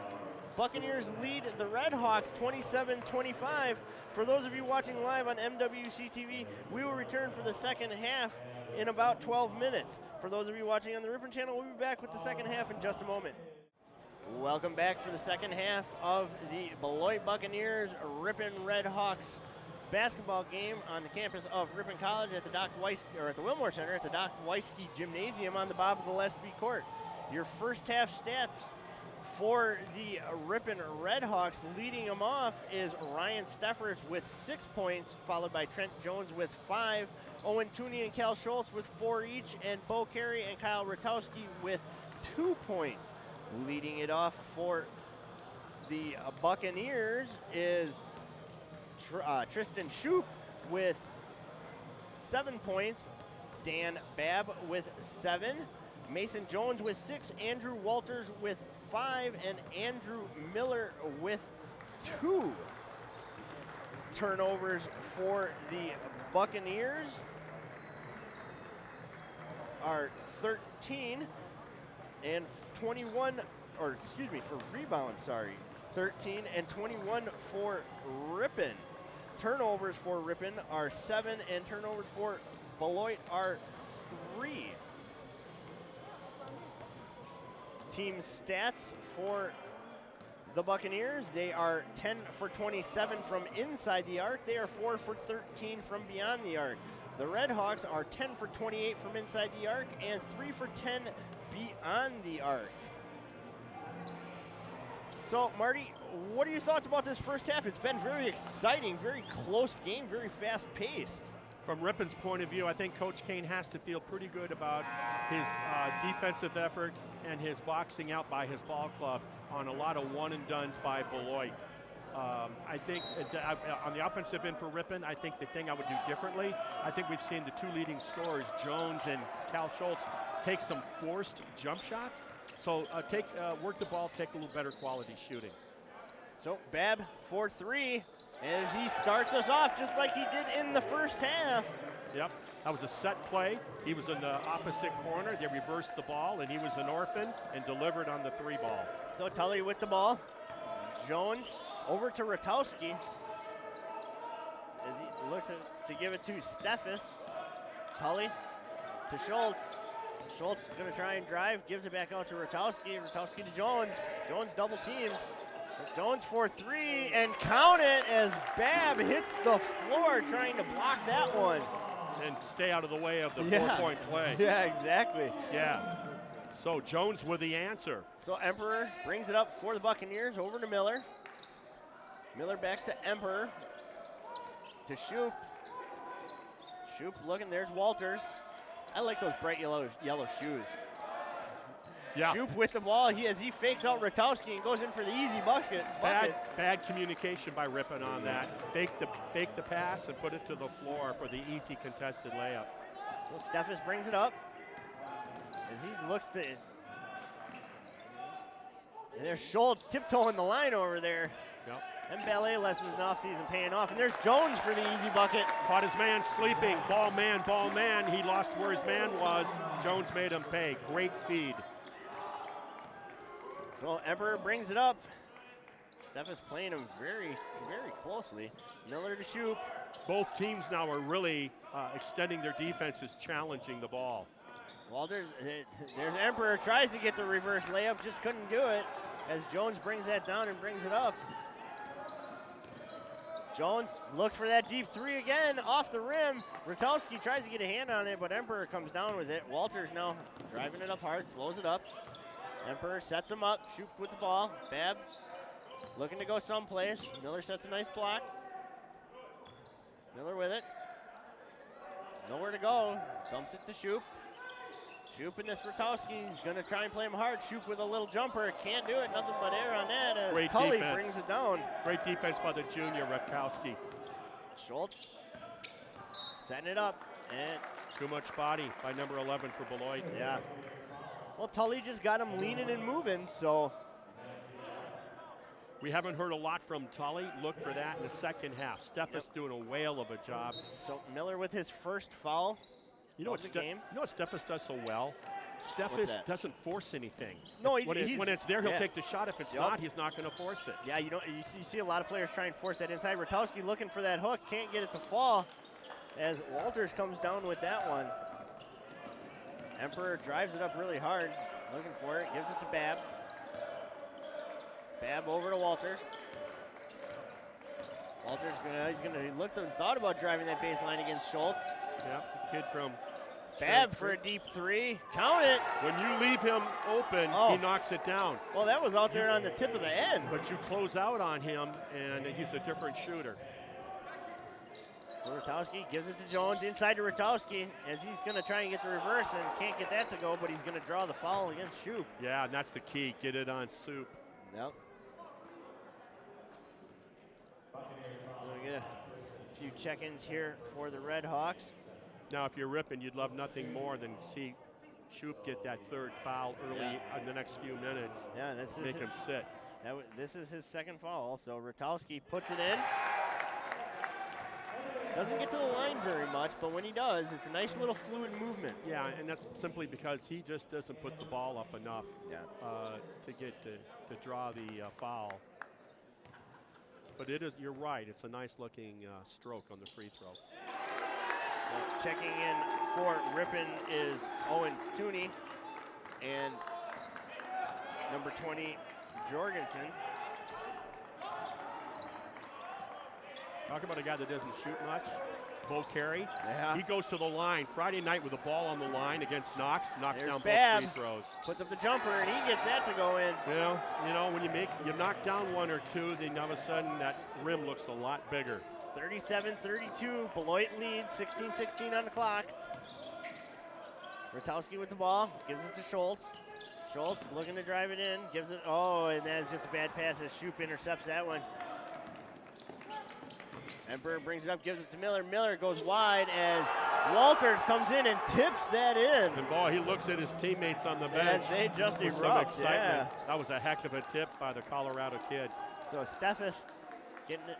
Buccaneers lead the Red Hawks 27-25. For those of you watching live on MWC TV, we will return for the second half in about 12 minutes. For those of you watching on the Ripon channel, we'll be back with the second half in just a moment. Welcome back for the second half of the Beloit Buccaneers Ripon Red Hawks basketball game on the campus of Ripon College at the Wilmore Center at the Doc Weisky Gymnasium on the Bob Gillespie Court. Your first half stats for the Ripon Red Hawks, leading them off is Ryan Steffers with 6 points, followed by Trent Jones with 5, Owen Tooney and Cal Schultz with 4 each, and Bo Carey and Kyle Ratowski with 2 points. Leading it off for the Buccaneers is Tristan Shoup with 7 points, Dan Babb with 7, Mason Jones with 6, Andrew Walters with 5, and Andrew Miller with 2. Turnovers for the Buccaneers are 13 and 21, or excuse me, for rebounds, 13 and 21 for Ripon. Turnovers for Ripon are 7, and turnovers for Beloit are 3. Team stats for the Buccaneers: they are 10 for 27 from inside the arc. They are 4 for 13 from beyond the arc. The Red Hawks are 10 for 28 from inside the arc and 3 for 10 beyond the arc. So, Marty, what are your thoughts about this first half? It's been very exciting, very close game, very fast-paced.
From Ripon's point of view, I think Coach Kane has to feel pretty good about his defensive effort and his boxing out by his ball club on a lot of one-and-dones by Beloit. I think on the offensive end for Ripon, I think the thing I would do differently, I think we've seen the 2 leading scorers, Jones and Cal Schultz, take some forced jump shots. So work the ball, take a little better quality shooting.
So Babb for 3 as he starts us off just like he did in the first half.
Yep, that was a set play. He was in the opposite corner. They reversed the ball, and he was an orphan and delivered on the 3 ball.
So Tully with the ball. Jones over to Ratowski as he looks to give it to Steffes. Tully to Schultz. Schultz going to try and drive, gives it back out to Ratowski. Ratowski to Jones. Jones double teamed. Jones for 3 and count it as Babb hits the floor trying to block that one.
And stay out of the way of the 4-point play.
Yeah, exactly.
Yeah. So Jones with the answer.
So Emperor brings it up for the Buccaneers over to Miller. Miller back to Emperor. To Shoup. Shoup looking, there's Walters. I like those bright yellow shoes.
Yeah.
Shoup with the ball as he fakes out Ratowski and goes in for the easy bucket.
Bad communication by Ripon on that. Fake the pass and put it to the floor for the easy contested layup.
So Steffes brings it up as he looks to. And there's Schultz tiptoeing the line over there.
Yep.
And ballet lessons in offseason paying off. And there's Jones for the easy bucket.
Caught his man sleeping. Ball man. He lost where his man was. Jones made him pay. Great feed.
So Emperor brings it up. Steffes playing him very, very closely. Miller to Shoup.
Both teams now are really extending their defenses, challenging the ball.
Walters, there's Emperor, tries to get the reverse layup, just couldn't do it as Jones brings that down and brings it up. Jones looks for that deep 3 again, off the rim. Ratowski tries to get a hand on it, but Emperor comes down with it. Walters now driving it up hard, slows it up. Emperor sets him up, Shoup with the ball. Babb looking to go someplace. Miller sets a nice block. Miller with it. Nowhere to go. Dumps it to Shoup. Shoop and this Rutowski. He's going to try and play him hard. Shoop with a little jumper. Can't do it. Nothing but air on that as
Great
Tully
defense.
brings it down.
Great defense by the junior, Repkowski.
Schultz setting it up. And
too much body by number 11 for Beloit.
yeah. Well, Tully just got him leaning and moving, so.
We haven't heard a lot from Tully. Look for that in the second half. Steffes doing a whale of a job.
So Miller with his first foul.
You know what Steffes does so well? Steffes doesn't force anything.
No,
when it's there, he'll take the shot. If it's not, he's not going to force it.
Yeah, you see a lot of players try and force that inside. Rutowski looking for that hook, can't get it to fall as Walters comes down with that one. Emperor drives it up really hard, looking for it, gives it to Babb. Babb over to Walters. Walters he looked and thought about driving that baseline against Schultz.
Yep, the kid from
Babb for a deep three. Count it.
When you leave him open, he knocks it down.
Well, that was out there on the tip of the end.
But you close out on him, and he's a different shooter.
So Rutowski gives it to Jones, inside to Rutowski, as he's going to try and get the reverse and can't get that to go, but he's going to draw the foul against Shoop.
Yeah, and that's the key. Get it on Soup.
Yep. So we get a few check-ins here for the Red Hawks.
Now, if you're Ripon, you'd love nothing more than see Shoop get that third foul early in the next few minutes.
Yeah,
make him sit.
This is his second foul, so Rutowski puts it in. Doesn't get to the line very much, but when he does, it's a nice little fluid movement.
Yeah, and that's simply because he just doesn't put the ball up enough to draw the foul. But you're right, it's a nice looking stroke on the free throw.
So checking in for Ripon is Owen Tooney and number 20, Jorgensen.
Talk about a guy that doesn't shoot much. Bo Carey.
Yeah.
He goes to the line Friday night with the ball on the line against Knox. Knocks down
Babb.
both free throws.
Puts up the jumper and he gets that to go in.
Well, when you knock down one or two, then all of a sudden that rim looks a lot bigger.
37-32. Beloit leads. 16-16 on the clock. Rutowski with the ball. Gives it to Schultz. Schultz looking to drive it in. Gives it. Oh, and that is just a bad pass as Shoop intercepts that one. Emperor brings it up, gives it to Miller. Miller goes wide as Walters comes in and tips that in.
And he looks at his teammates on the bench.
As they just
with
erupt,
some excitement. That was a heck of a tip by the Colorado kid.
So Steffes getting it.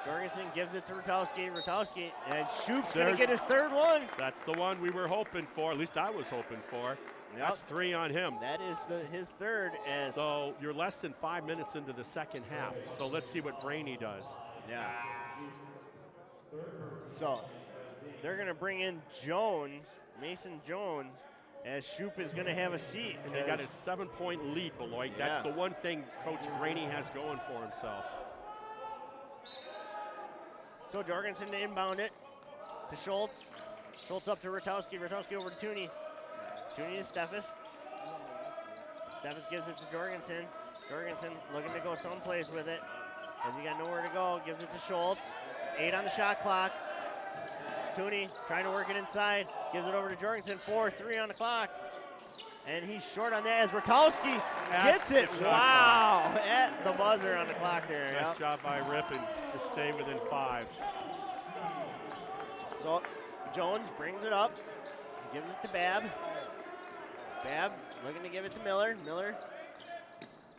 Jorgensen gives it to Rutowski. Rutowski, and Shoop's going to get his third one.
That's the one we were hoping for. At least I was hoping for. Yep. That's 3 on him.
That is his third.
So you're less than 5 minutes into the second half. So let's see what Brainy does.
Yeah. So they're going to bring in Jones, Mason Jones, as Shoop is going to have a seat.
And they got a 7-point lead, Beloit. That's the one thing Coach Brainy has going for himself.
So Jorgensen to inbound it to Schultz. Schultz up to Rutowski. Rutowski over to Tooney. Tooney to Steffes. Steffes gives it to Jorgensen. Jorgensen looking to go someplace with it. As he got nowhere to go, gives it to Schultz. 8 on the shot clock. Tooney trying to work it inside. Gives it over to Jorgensen. 4-3 on the clock. And he's short on that as Rutowski gets it. Wow, at the buzzer on the clock there.
Nice job by Ripon to stay within 5.
So Jones brings it up, gives it to Babb. Babb looking to give it to Miller. Miller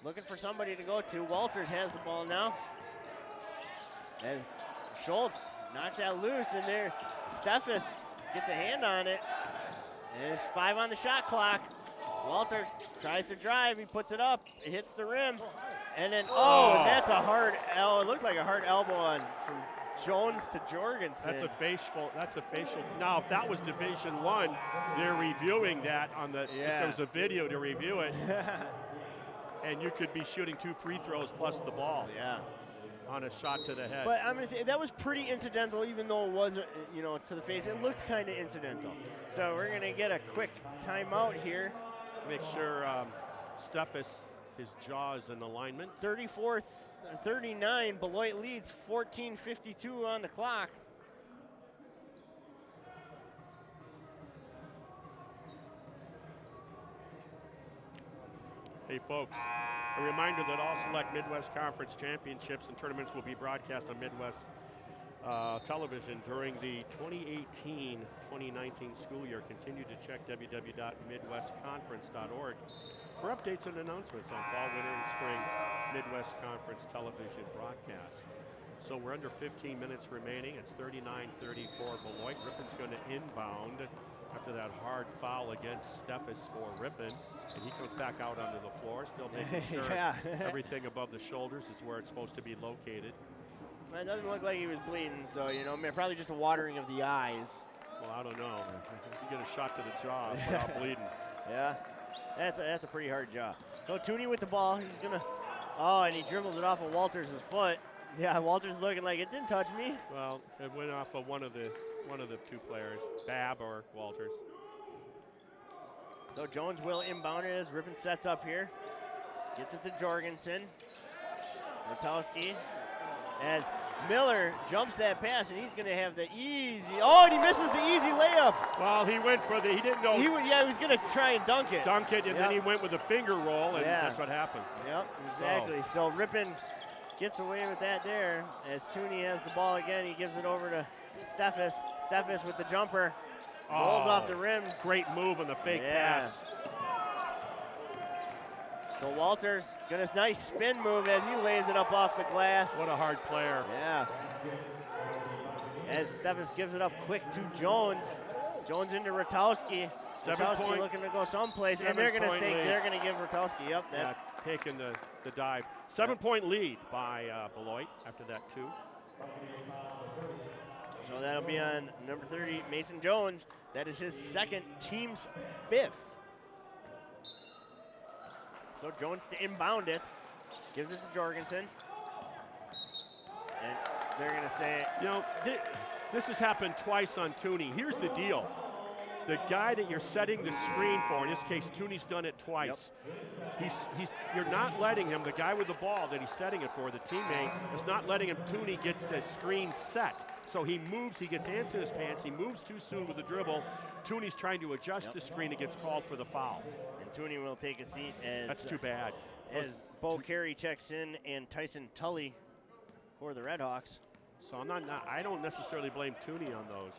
looking for somebody to go to. Walters has the ball now. As Schultz knocks that loose in there. Steffes gets a hand on it. And there's 5 on the shot clock. Walters tries to drive. He puts it up. It hits the rim. And then, and that's a hard elbow. It looked like a hard elbow on from Jones to Jorgensen.
That's a facial. Now, if that was Division I, they're reviewing that on the. If there was a video to review it, and you could be shooting 2 free throws plus the ball.
Yeah.
On a shot to the head.
But I'm gonna say that was pretty incidental, even though it wasn't, to the face. It looked kind of incidental. So we're gonna get a quick timeout here.
Make sure Steffes, his jaw is in alignment.
34-39, Beloit leads, 14:52 on the clock.
Hey folks, a reminder that all select Midwest Conference championships and tournaments will be broadcast on Midwest television during the 2018-2019 school year. Continue to check www.midwestconference.org for updates and announcements on fall, winter, and spring Midwest Conference television broadcast. So we're under 15 minutes remaining. It's 39-34 Beloit. Ripon's going to inbound after that hard foul against Steffes for Ripon. And he comes back out onto the floor, still making sure everything above the shoulders is where it's supposed to be located.
It doesn't look like he was bleeding, so, you know, probably just a watering of the eyes.
Well, I don't know. You get a shot to the jaw without bleeding.
Yeah, that's a pretty hard jaw. So Tooney with the ball. He's going to, oh, and he dribbles it off of Walters' foot. Yeah, Walters looking like it didn't touch me.
Well, it went off of one of the two players, Babb or Walters.
So Jones will inbound it as Ripon sets up here. Gets it to Jorgensen. Rotowski as Miller jumps that pass, and he's going to have the easy. Oh, and he misses the easy layup.
Well, he went for he didn't know.
He was going to try and dunk it.
And then he went with a finger roll, and that's what happened.
Yep, exactly. So Ripon gets away with that there as Tooney has the ball again. He gives it over to Steffes. Steffes with the jumper. Rolls off the rim.
Great move on the fake pass.
So Walters got a nice spin move as he lays it up off the glass.
What a hard player.
Yeah. As Steffes gives it up quick to Jones. Jones into Rotowski. Rotowski looking to go someplace, and they're going to give Rotowski. Yep, that's
taking the dive. 7-point lead by Beloit after that 2.
So that'll be on number 30, Mason Jones. That is his second, team's 5th. So Jones to inbound it, gives it to Jorgensen. And they're going to say,
you know, this has happened twice on Tooney. Here's the deal. The guy that you're setting the screen for, in this case, Tooney's done it twice. Yep. You're not letting him, the guy with the ball that he's setting it for, the teammate, is not letting him, Tooney, get the screen set. So he moves, he gets ants in his pants, he moves too soon with the dribble. Tooney's trying to adjust the screen and gets called for the foul.
And Tooney will take a seat as
that's too bad.
As Bo Carey checks in and Tyson Tully for the Redhawks.
So I don't necessarily blame Tooney on those.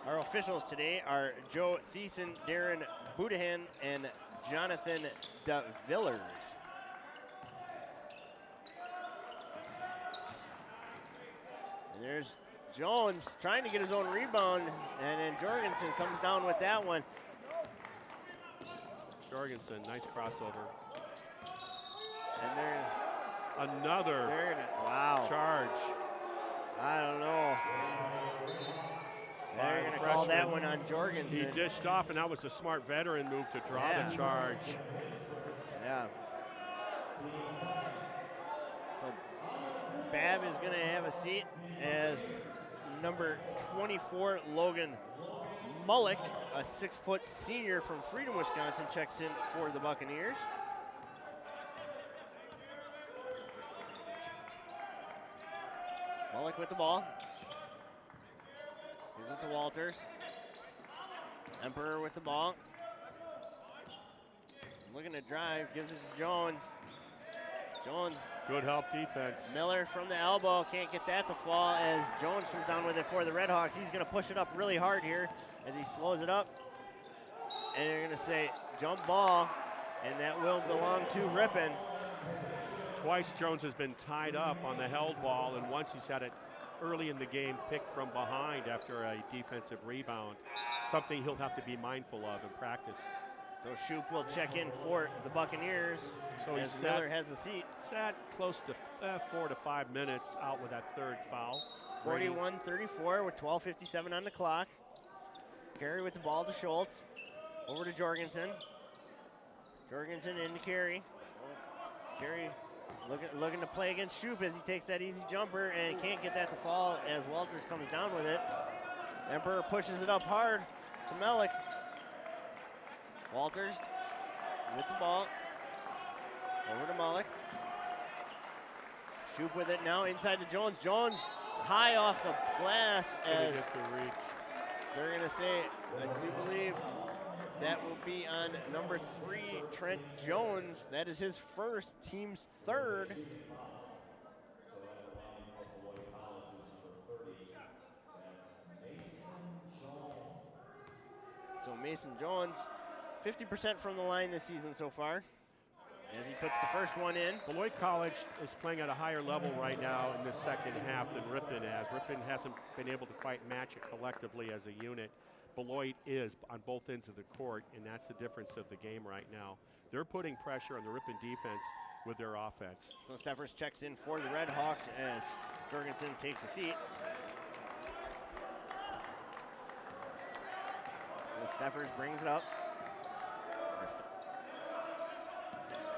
Our officials today are Joe Thiessen, Darren Budahan, and Jonathan DeVillers. And there's Jones trying to get his own rebound, and then Jorgensen comes down with that one.
Jorgensen, nice crossover.
And there's
another charge.
I don't know. They're going to call that one on Jorgensen.
He dished off, and that was a smart veteran move to draw the charge.
Yeah. So Babb is going to have a seat as number 24, Logan Mullick, a 6-foot senior from Freedom, Wisconsin, checks in for the Buccaneers. Mullick with the ball. Gives it to Walters. Emperor with the ball. Looking to drive, gives it to Jones. Jones.
Good help defense.
Miller from the elbow, can't get that to fall as Jones comes down with it for the Redhawks. He's going to push it up really hard here as he slows it up. And they're going to say jump ball, and that will belong to Ripon.
Twice Jones has been tied up on the held ball, and once he's had it early in the game picked from behind after a defensive rebound. Something he'll have to be mindful of in practice.
So Shoup will check in for the Buccaneers. So as Miller has a seat.
Sat close to 4 to 5 minutes out with that third foul.
41-34 with 12:57 on the clock. Carey with the ball to Schultz. Over to Jorgensen. Jorgensen into Carey. Carey looking to play against Shoup as he takes that easy jumper and can't get that to fall as Walters comes down with it. Emperor pushes it up hard to Mellick. Walters with the ball. Over to Mullick. Shoup with it now inside to Jones. Jones high off the glass as they're going to say, I do believe That will be on number 3, Trent Jones. That is his first, team's third. So Mason Jones, 50% from the line this season so far, as he puts the first one in.
Beloit College is playing at a higher level right now in the second half than Ripon has. Ripon hasn't been able to quite match it collectively as a unit. Beloit is on both ends of the court, and that's the difference of the game right now. They're putting pressure on the Ripon defense with their offense.
So Steffers checks in for the Red Hawks as Jorgensen takes a seat. So Steffers brings it up.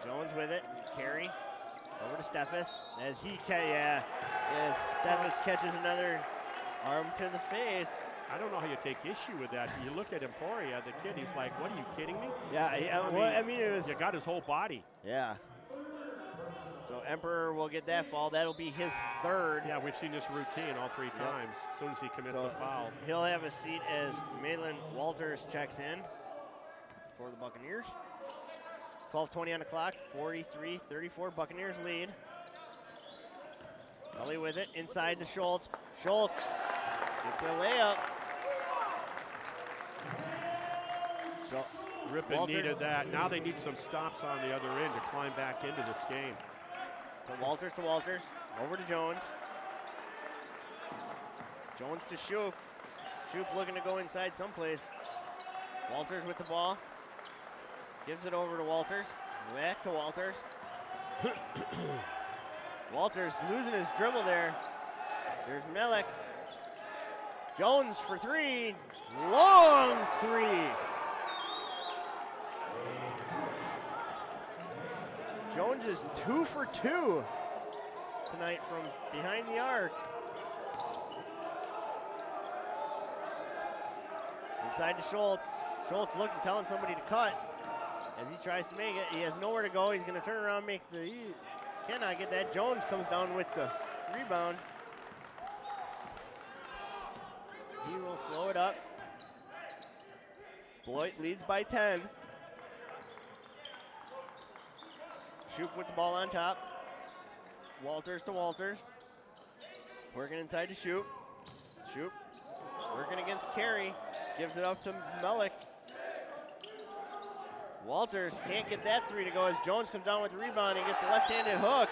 Jones with it, carry over to Steffes as he as Steffes catches another arm to the face.
I don't know how you take issue with that. You look at Emporia, the kid, he's like, what, are you kidding me?
Yeah, I mean, it was...
You got his whole body.
Yeah. So Emperor will get that fall. That'll be his third.
Yeah, we've seen this routine all 3 times as soon as he commits a foul.
He'll have a seat as Malin Walters checks in for the Buccaneers. 12:20 on the clock, 43-34, Buccaneers lead. Tully with it, inside to Schultz. Schultz gets a layup. So
Ripon needed that. Now they need some stops on the other end to climb back into this game.
To Walters, over to Jones. Jones to Shoop. Shoop looking to go inside someplace. Walters with the ball. Gives it over to Walters. Back to Walters. Walters losing his dribble there. There's Melek. Jones for 3. Long 3. Jones is 2 for 2 tonight from behind the arc. Inside to Schultz. Schultz looking, telling somebody to cut. As he tries to make it, he has nowhere to go. He's going to turn around, he cannot get that. Jones comes down with the rebound. He will slow it up. Beloit leads by 10. Shoop with the ball on top. Walters to Walters. Working inside to Shoop. Shoop working against Carey. Gives it up to Melek. Walters can't get that 3 to go as Jones comes down with the rebound and gets a left-handed hook.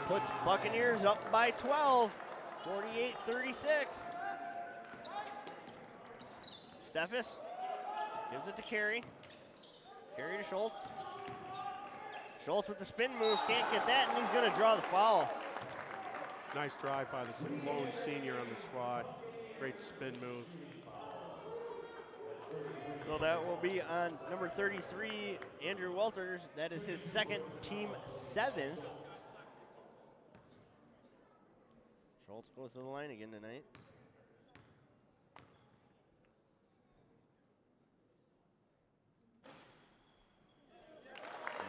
Puts Buccaneers up by 12, 48-36. Steffes gives it to Carey. Carey to Schultz. Schultz with the spin move, can't get that, and he's going to draw the foul.
Nice drive by the lone senior on the squad. Great spin move.
So that will be on number 33, Andrew Walters. That is his second, team 7th. Schultz goes to the line again tonight.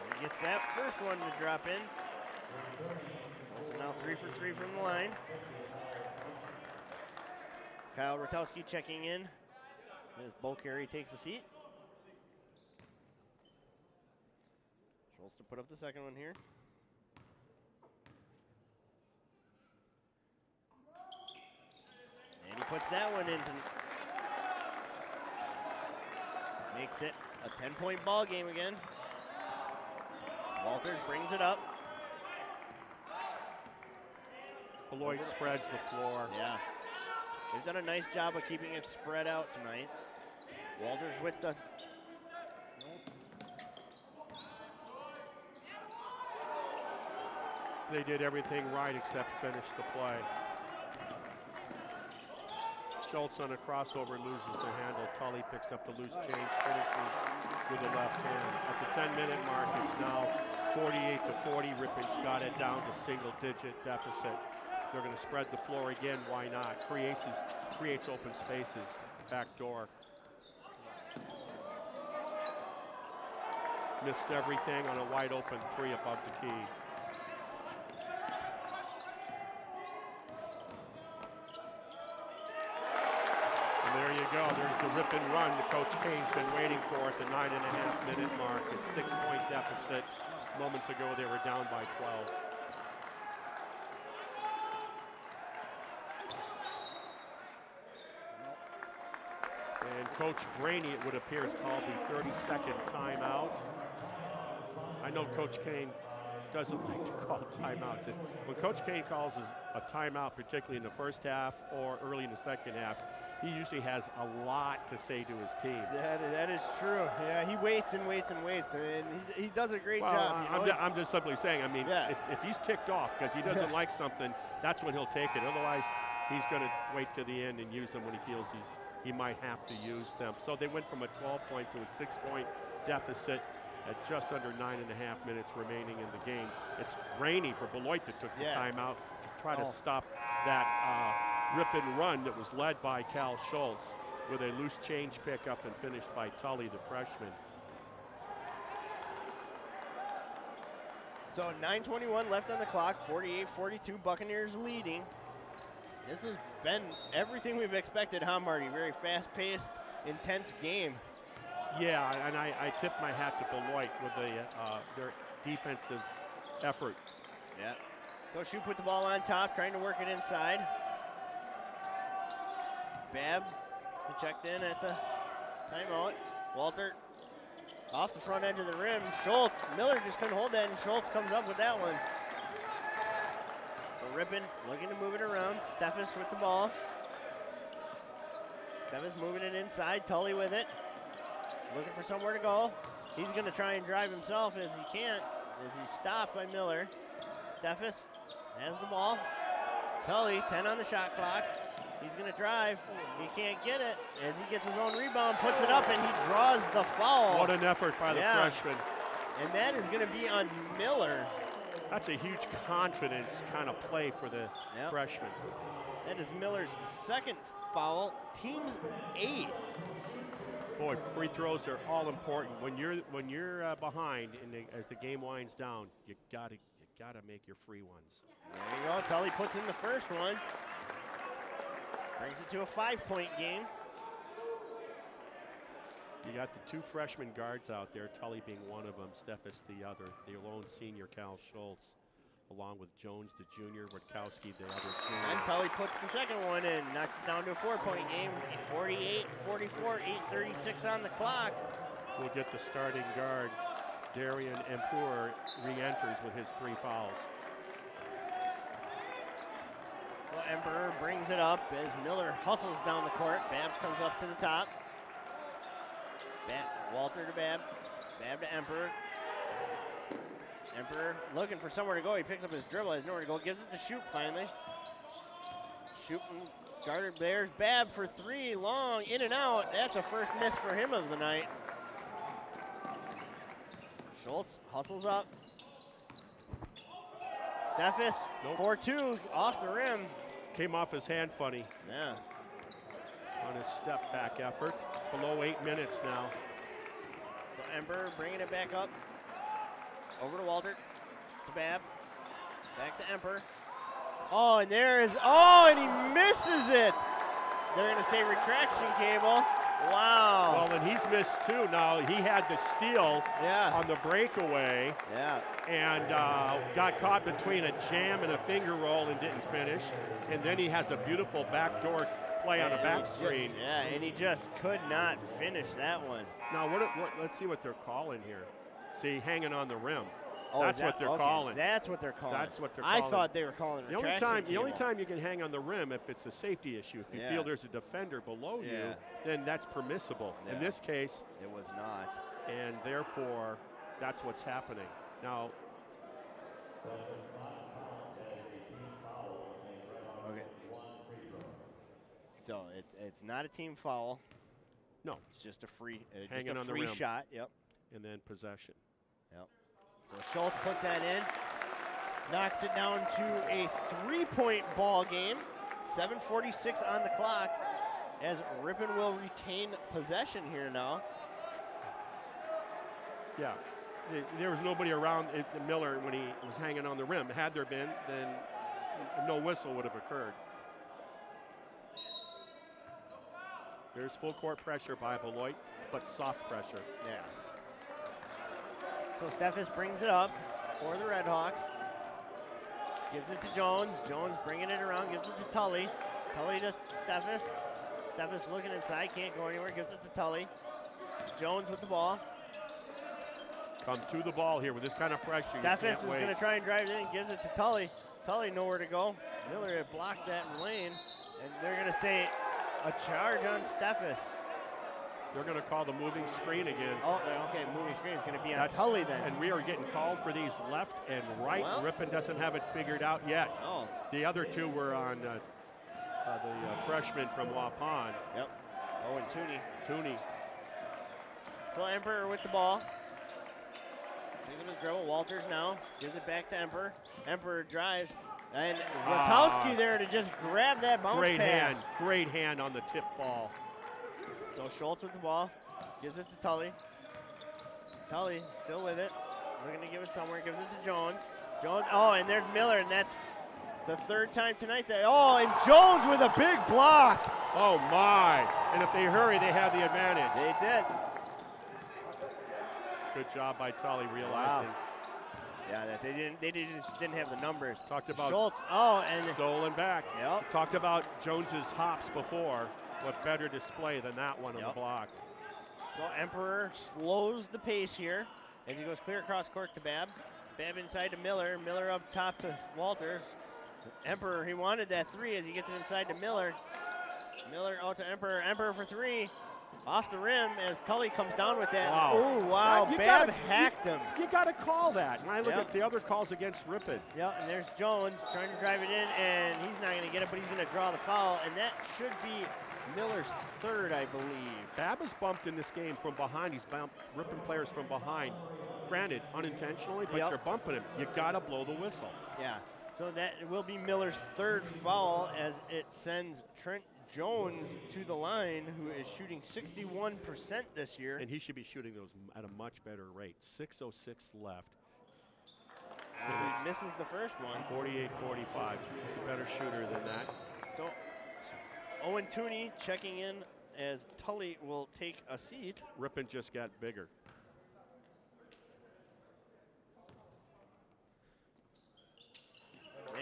And he gets that first one to drop in. So now 3 for 3 from the line. Kyle Rotowski checking in as Bo Carey takes a seat. Schultz to put up the second one here. And he puts that one in. Makes it a 10-point ball game again. Walters brings it up.
Beloit spreads the floor.
Yeah. They've done a nice job of keeping it spread out tonight. Walters with the...
They did everything right except finish the play. Schultz on a crossover loses the handle. Tully picks up the loose change, finishes with the left hand. At the 10-minute mark, it's now 48-40. Ripon's got it down to single-digit deficit. They're going to spread the floor again. Why not? Creates open spaces. Back door. Missed everything on a wide open 3 above the key. And there you go. There's the rip and run that Coach Kane's been waiting for at the 9.5-minute mark. It's 6-point deficit. Moments ago, they were down by 12. And Coach Vraney, it would appear, has called the 32nd timeout. I know Coach Kane doesn't like to call timeouts. When Coach Kane calls a timeout, particularly in the first half or early in the second half, he usually has a lot to say to his team.
That is true. Yeah, he waits and waits and waits, and he does a great job.
I'm just simply saying, I mean, if he's ticked off because he doesn't like something, that's when he'll take it. Otherwise, he's going to wait to the end and use them when he feels he might have to use them. So they went from a 12-point to a 6-point deficit at just under 9.5 minutes remaining in the game. It's Rainey for Beloit that took the timeout to try to stop that rip and run that was led by Cal Schultz with a loose change pickup and finished by Tully, the freshman.
So 9:21 left on the clock, 48-42, Buccaneers leading. This has been everything we've expected, huh, Marty? Very fast-paced, intense game.
Yeah, and I tip my hat to Beloit with their defensive effort.
Yeah. So Shoup put the ball on top, trying to work it inside. Babb checked in at the timeout. Walter off the front edge of the rim. Schultz, Miller just couldn't hold that, and Schultz comes up with that one. So Ripon looking to move it around. Steffes with the ball. Steffes moving it inside. Tully with it. Looking for somewhere to go. He's going to try and drive himself as he can't, as he's stopped by Miller. Steffes has the ball. Tully, 10 on the shot clock. He's going to drive. He can't get it. As he gets his own rebound, puts it up, and he draws the foul.
What an effort by the freshman.
And that is going to be on Miller.
That's a huge confidence kind of play for the freshman.
That is Miller's second foul, team's 8th.
Boy, free throws are all important. When you're behind as the game winds down, you gotta make your free ones.
There you go. Tully puts in the first one. Brings it to a 5-point game.
You got the two freshman guards out there, Tully being one of them, Steffes the other, the lone senior Cal Schultz, along with Jones the junior, Witkowski the other junior.
And Tully puts the second one in, knocks it down to a 4-point game. 48-44, 8:36 on the clock.
We'll get the starting guard, Darian Empur, re-enters with his 3 fouls.
So Emperor brings it up as Miller hustles down the court. Babb comes up to the top. Walter to Babb. Babb to Emperor. Emperor looking for somewhere to go. He picks up his dribble. Has nowhere to go. Gives it to Shoup finally. Shoup guarded Bears. Babb for 3. Long. In and out. That's a first miss for him of the night. Schultz hustles up. Steffes, 4-2, off the rim.
Came off his hand funny.
Yeah.
On his step back effort. Below 8 minutes now.
So Emperor bringing it back up. Over to Walter, to Babb. Back to Emperor. Oh, and and he misses it. They're going to say retraction cable. Wow.
Well, and he's missed too. Now, he had the steal on the breakaway.
Yeah.
And got caught between a jam and a finger roll and didn't finish. And then he has a beautiful backdoor play on a back screen.
Yeah, and he just could not finish that one.
Now, let's see what they're calling here. See, hanging on the rim.
Oh,
that's what they're calling.
That's what they're calling.
That's what they're calling.
I thought they were calling retraction
the only time you can hang on the rim if it's a safety issue. If you feel there's a defender below you, then that's permissible. In this case,
it was not.
And therefore, that's what's happening. Now,
okay. So it's not a team foul.
No.
It's just a free
hanging on the rim.
Shot. Yep.
And then possession.
Yep. So Schultz puts that in, knocks it down to a 3-point ball game. 7:46 on the clock as Ripon will retain possession here now.
Yeah, there was nobody around Miller when he was hanging on the rim. Had there been, then no whistle would have occurred. There's full court pressure by Beloit, but soft pressure.
Yeah. So Steffes brings it up for the Redhawks. Gives it to Jones. Jones bringing it around, gives it to Tully. Tully to Steffes. Steffes looking inside, can't go anywhere, gives it to Tully. Jones with the ball.
Come to the ball here with this kind of pressure.
Steffes is going to try and drive it in, gives it to Tully. Tully nowhere to go. Miller had blocked that in lane, and they're going to say a charge on Steffes.
They're going to call the moving screen again.
Oh, okay, moving screen is going to be on Tully then.
And we are getting called for these left and right.
Well,
Ripon doesn't have it figured out yet.
Oh.
The other two were on the freshman from Ripon.
Yep. Oh, and
Tooney.
So Emperor with the ball. Taking his dribble. Walters now gives it back to Emperor. Emperor drives. And Rotowski there to just grab that bounce pass.
Great hand on the tip ball.
So Schultz with the ball, gives it to Tully. Tully still with it, looking to give it somewhere, gives it to Jones. Jones, oh, and there's Miller, and that's the third time tonight that, oh, and Jones with a big block.
Oh my, and if they hurry, they have the advantage.
They did.
Good job by Tully realizing.
Wow. Yeah, that they just didn't have the numbers.
Talked about
Schultz, oh, and
stolen back.
Yep.
Talked about Jones's hops before. What better display than that one on the block?
So Emperor slows the pace here as he goes clear across court to Babb. Babb inside to Miller. Miller up top to Walters. Emperor, he wanted that three as he gets it inside to Miller. Miller out to Emperor. Emperor for three. Off the rim as Tully comes down with that.
Wow.
Oh, wow. Babb hacked him.
You got to call that. When I look at the other calls against Ripon.
Yeah, and there's Jones trying to drive it in, and he's not going to get it, but he's going to draw the foul, and that should be Miller's third, I believe.
Babb is bumped in this game from behind. He's bumped Ripon players from behind. Granted, unintentionally, but you're bumping him. You got to blow the whistle.
Yeah, so that will be Miller's third foul as it sends Trent Jones to the line, who is shooting 61% this year.
And he should be shooting those at a much better rate. 6:06 left.
He misses the first one.
48-45. He's a better shooter than that.
So Owen Tooney checking in as Tully will take a seat.
Ripon just got bigger.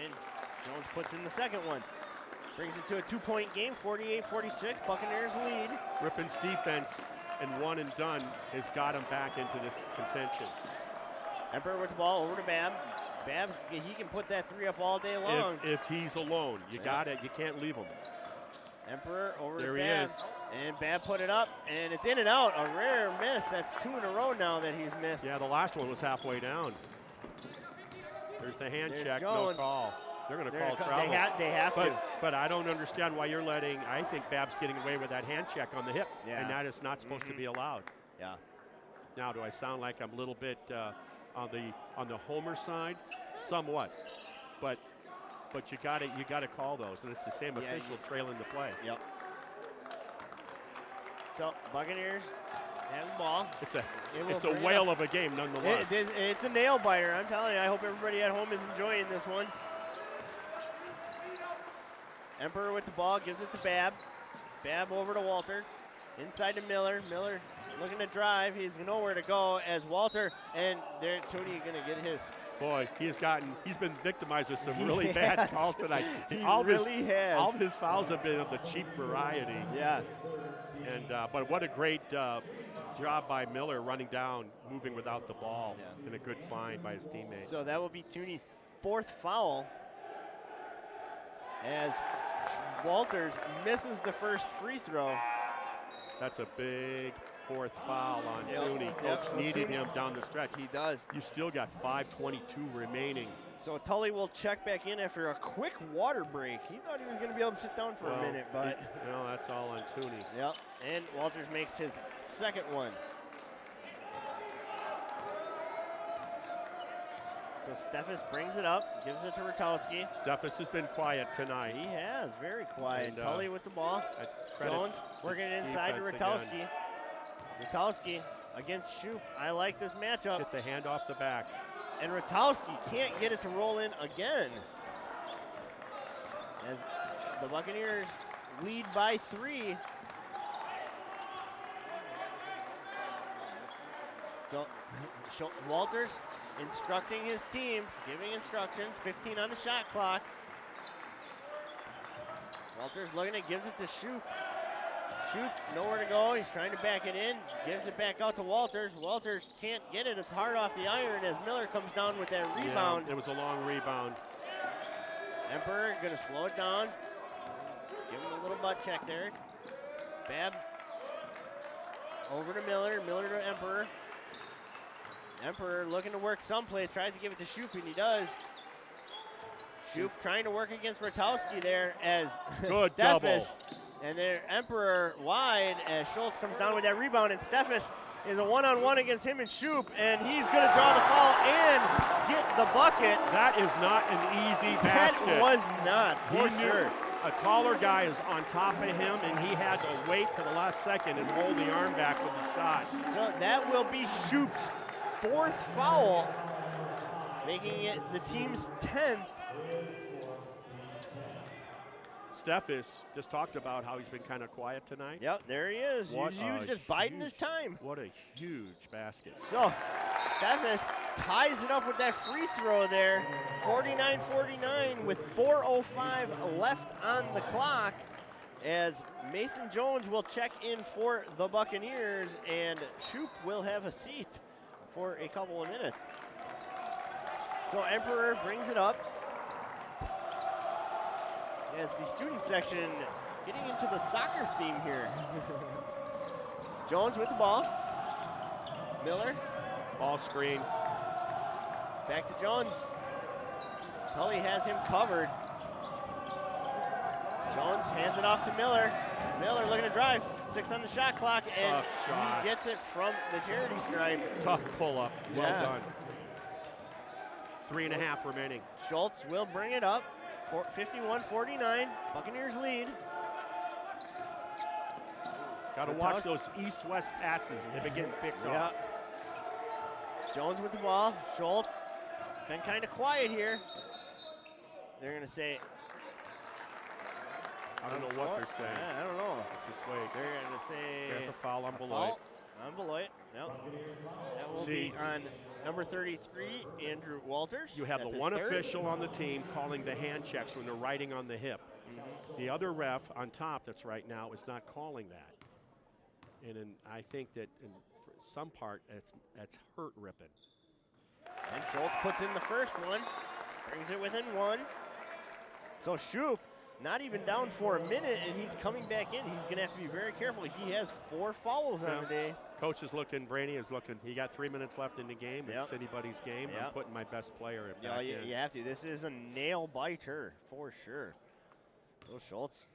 And Jones puts in the second one. Brings it to a 2-point game, 48-46. Buccaneers lead.
Ripon's defense and one and done has got him back into this contention.
Emperor with the ball over to Babb. Babb, he can put that three up all day long.
If he's alone, you got it. You can't leave him.
Emperor over
there
to
he
Babb.
is.
And Babb put it up, and it's in and out. A rare miss. That's two in a row now that he's missed.
Yeah, the last one was halfway down. There's the hand check,
Jones.
no call. They're going to call travel.
They have to.
But I don't understand why you're letting, I think Babb's getting away with that hand check on the hip, and that is not supposed to be allowed.
Yeah.
Now, do I sound like I'm a little bit on the homer side? Somewhat. But you got to call those, and it's the same official trailing the play.
Yep. So Buccaneers have the ball.
It's a whale of a game nonetheless.
It's a nail biter. I'm telling you. I hope everybody at home is enjoying this one. Emperor with the ball, gives it to Babb. Babb over to Walter. Inside to Miller. Miller looking to drive. He's nowhere to go as Walter, and there Tooney going to get his.
Boy, he's been victimized with some really bad calls tonight.
He really has.
All of his fouls have been of the cheap variety.
Yeah.
And but what a great job by Miller running down, moving without the ball, and a good find by his teammate.
So that will be Tooney's fourth foul as Walters misses the first free throw.
That's a big fourth foul on Tooney. Coach needed him down the stretch.
He does.
You still got 5:22 remaining.
So Tully will check back in after a quick water break. He thought he was going to be able to sit down for a minute, but
no, that's all on Tooney.
Yep. And Walters makes his second one. So Steffes brings it up, gives it to Rotowski.
Steffes has been quiet tonight.
He has, very quiet.
And,
Tully with the ball. Jones working it inside to Rotowski. Rotowski against Shoup. I like this matchup.
Get the hand off the back.
And Rotowski can't get it to roll in again. As the Buccaneers lead by 3. So Walters instructing his team, giving instructions, 15 on the shot clock. Walters looking at, gives it to Shoop. Shoop, nowhere to go. He's trying to back it in, gives it back out to Walters. Walters can't get it. It's hard off the iron as Miller comes down with that rebound.
Yeah, it was a long rebound.
Emperor gonna slow it down. Give him a little butt check there. Babb over to Miller. Miller to Emperor. Emperor looking to work someplace. Tries to give it to Shoop, and he does. Shoop trying to work against Rotowski there as
Good
Steffes.
double.
And there Emperor wide as Schultz comes down with that rebound, and Steffes is a one-on-one against him and Shoop, and he's going to draw the foul and get the bucket.
That is not an easy basket.
That was not, for
He knew
sure.
a taller guy is on top of him, and he had to wait to the last second and hold the arm back with the shot.
So that will be Shoop's 4th foul, making it the team's 10th.
Steffes just talked about how he's been kind of quiet tonight.
Yep, there he is. He was just biding his time.
What a huge basket.
So Steffes ties it up with that free throw there. 49-49 with 4:05 left on the clock as Mason Jones will check in for the Buccaneers, and Shoop will have a seat for a couple of minutes. So Emperor brings it up as the student section getting into the soccer theme here. Jones with the ball. Miller.
Ball screen.
Back to Jones. Tully has him covered. Jones hands it off to Miller. Miller looking to drive. 6 on the shot clock, and
Tough shot.
he gets it from the charity stripe.
Tough pull-up. Well
Yeah.
done. 3.5 remaining.
Schultz will bring it up. 51-49. Buccaneers lead.
Got to watch those east-west passes. They've been getting picked off.
Jones with the ball. Schultz been kind of quiet here. They're going to say.
I don't know what they're saying.
Yeah, I don't know.
Let's just wait.
They're going to say.
There's a foul on Beloit.
Foul on Beloit. Yep. That will be on number 33, Andrew Walters.
You have
That's
the
his
one
third.
official on the team calling the hand checks when they're riding on the hip. The other ref on top that's right now is not calling that. And I think that for some part that's hurt Ripon.
And Schultz puts in the first one, brings it within 1. So Shoop not even down for a minute, and he's coming back in. He's going to have to be very careful. He has 4 fouls on the day.
Coach is looking, Brainy is looking. He got 3 minutes left in the game.
Yep.
It's anybody's game.
Yep.
I'm putting my best player
Yeah,
back in.
you have to. This is a nail biter for sure. So Schultz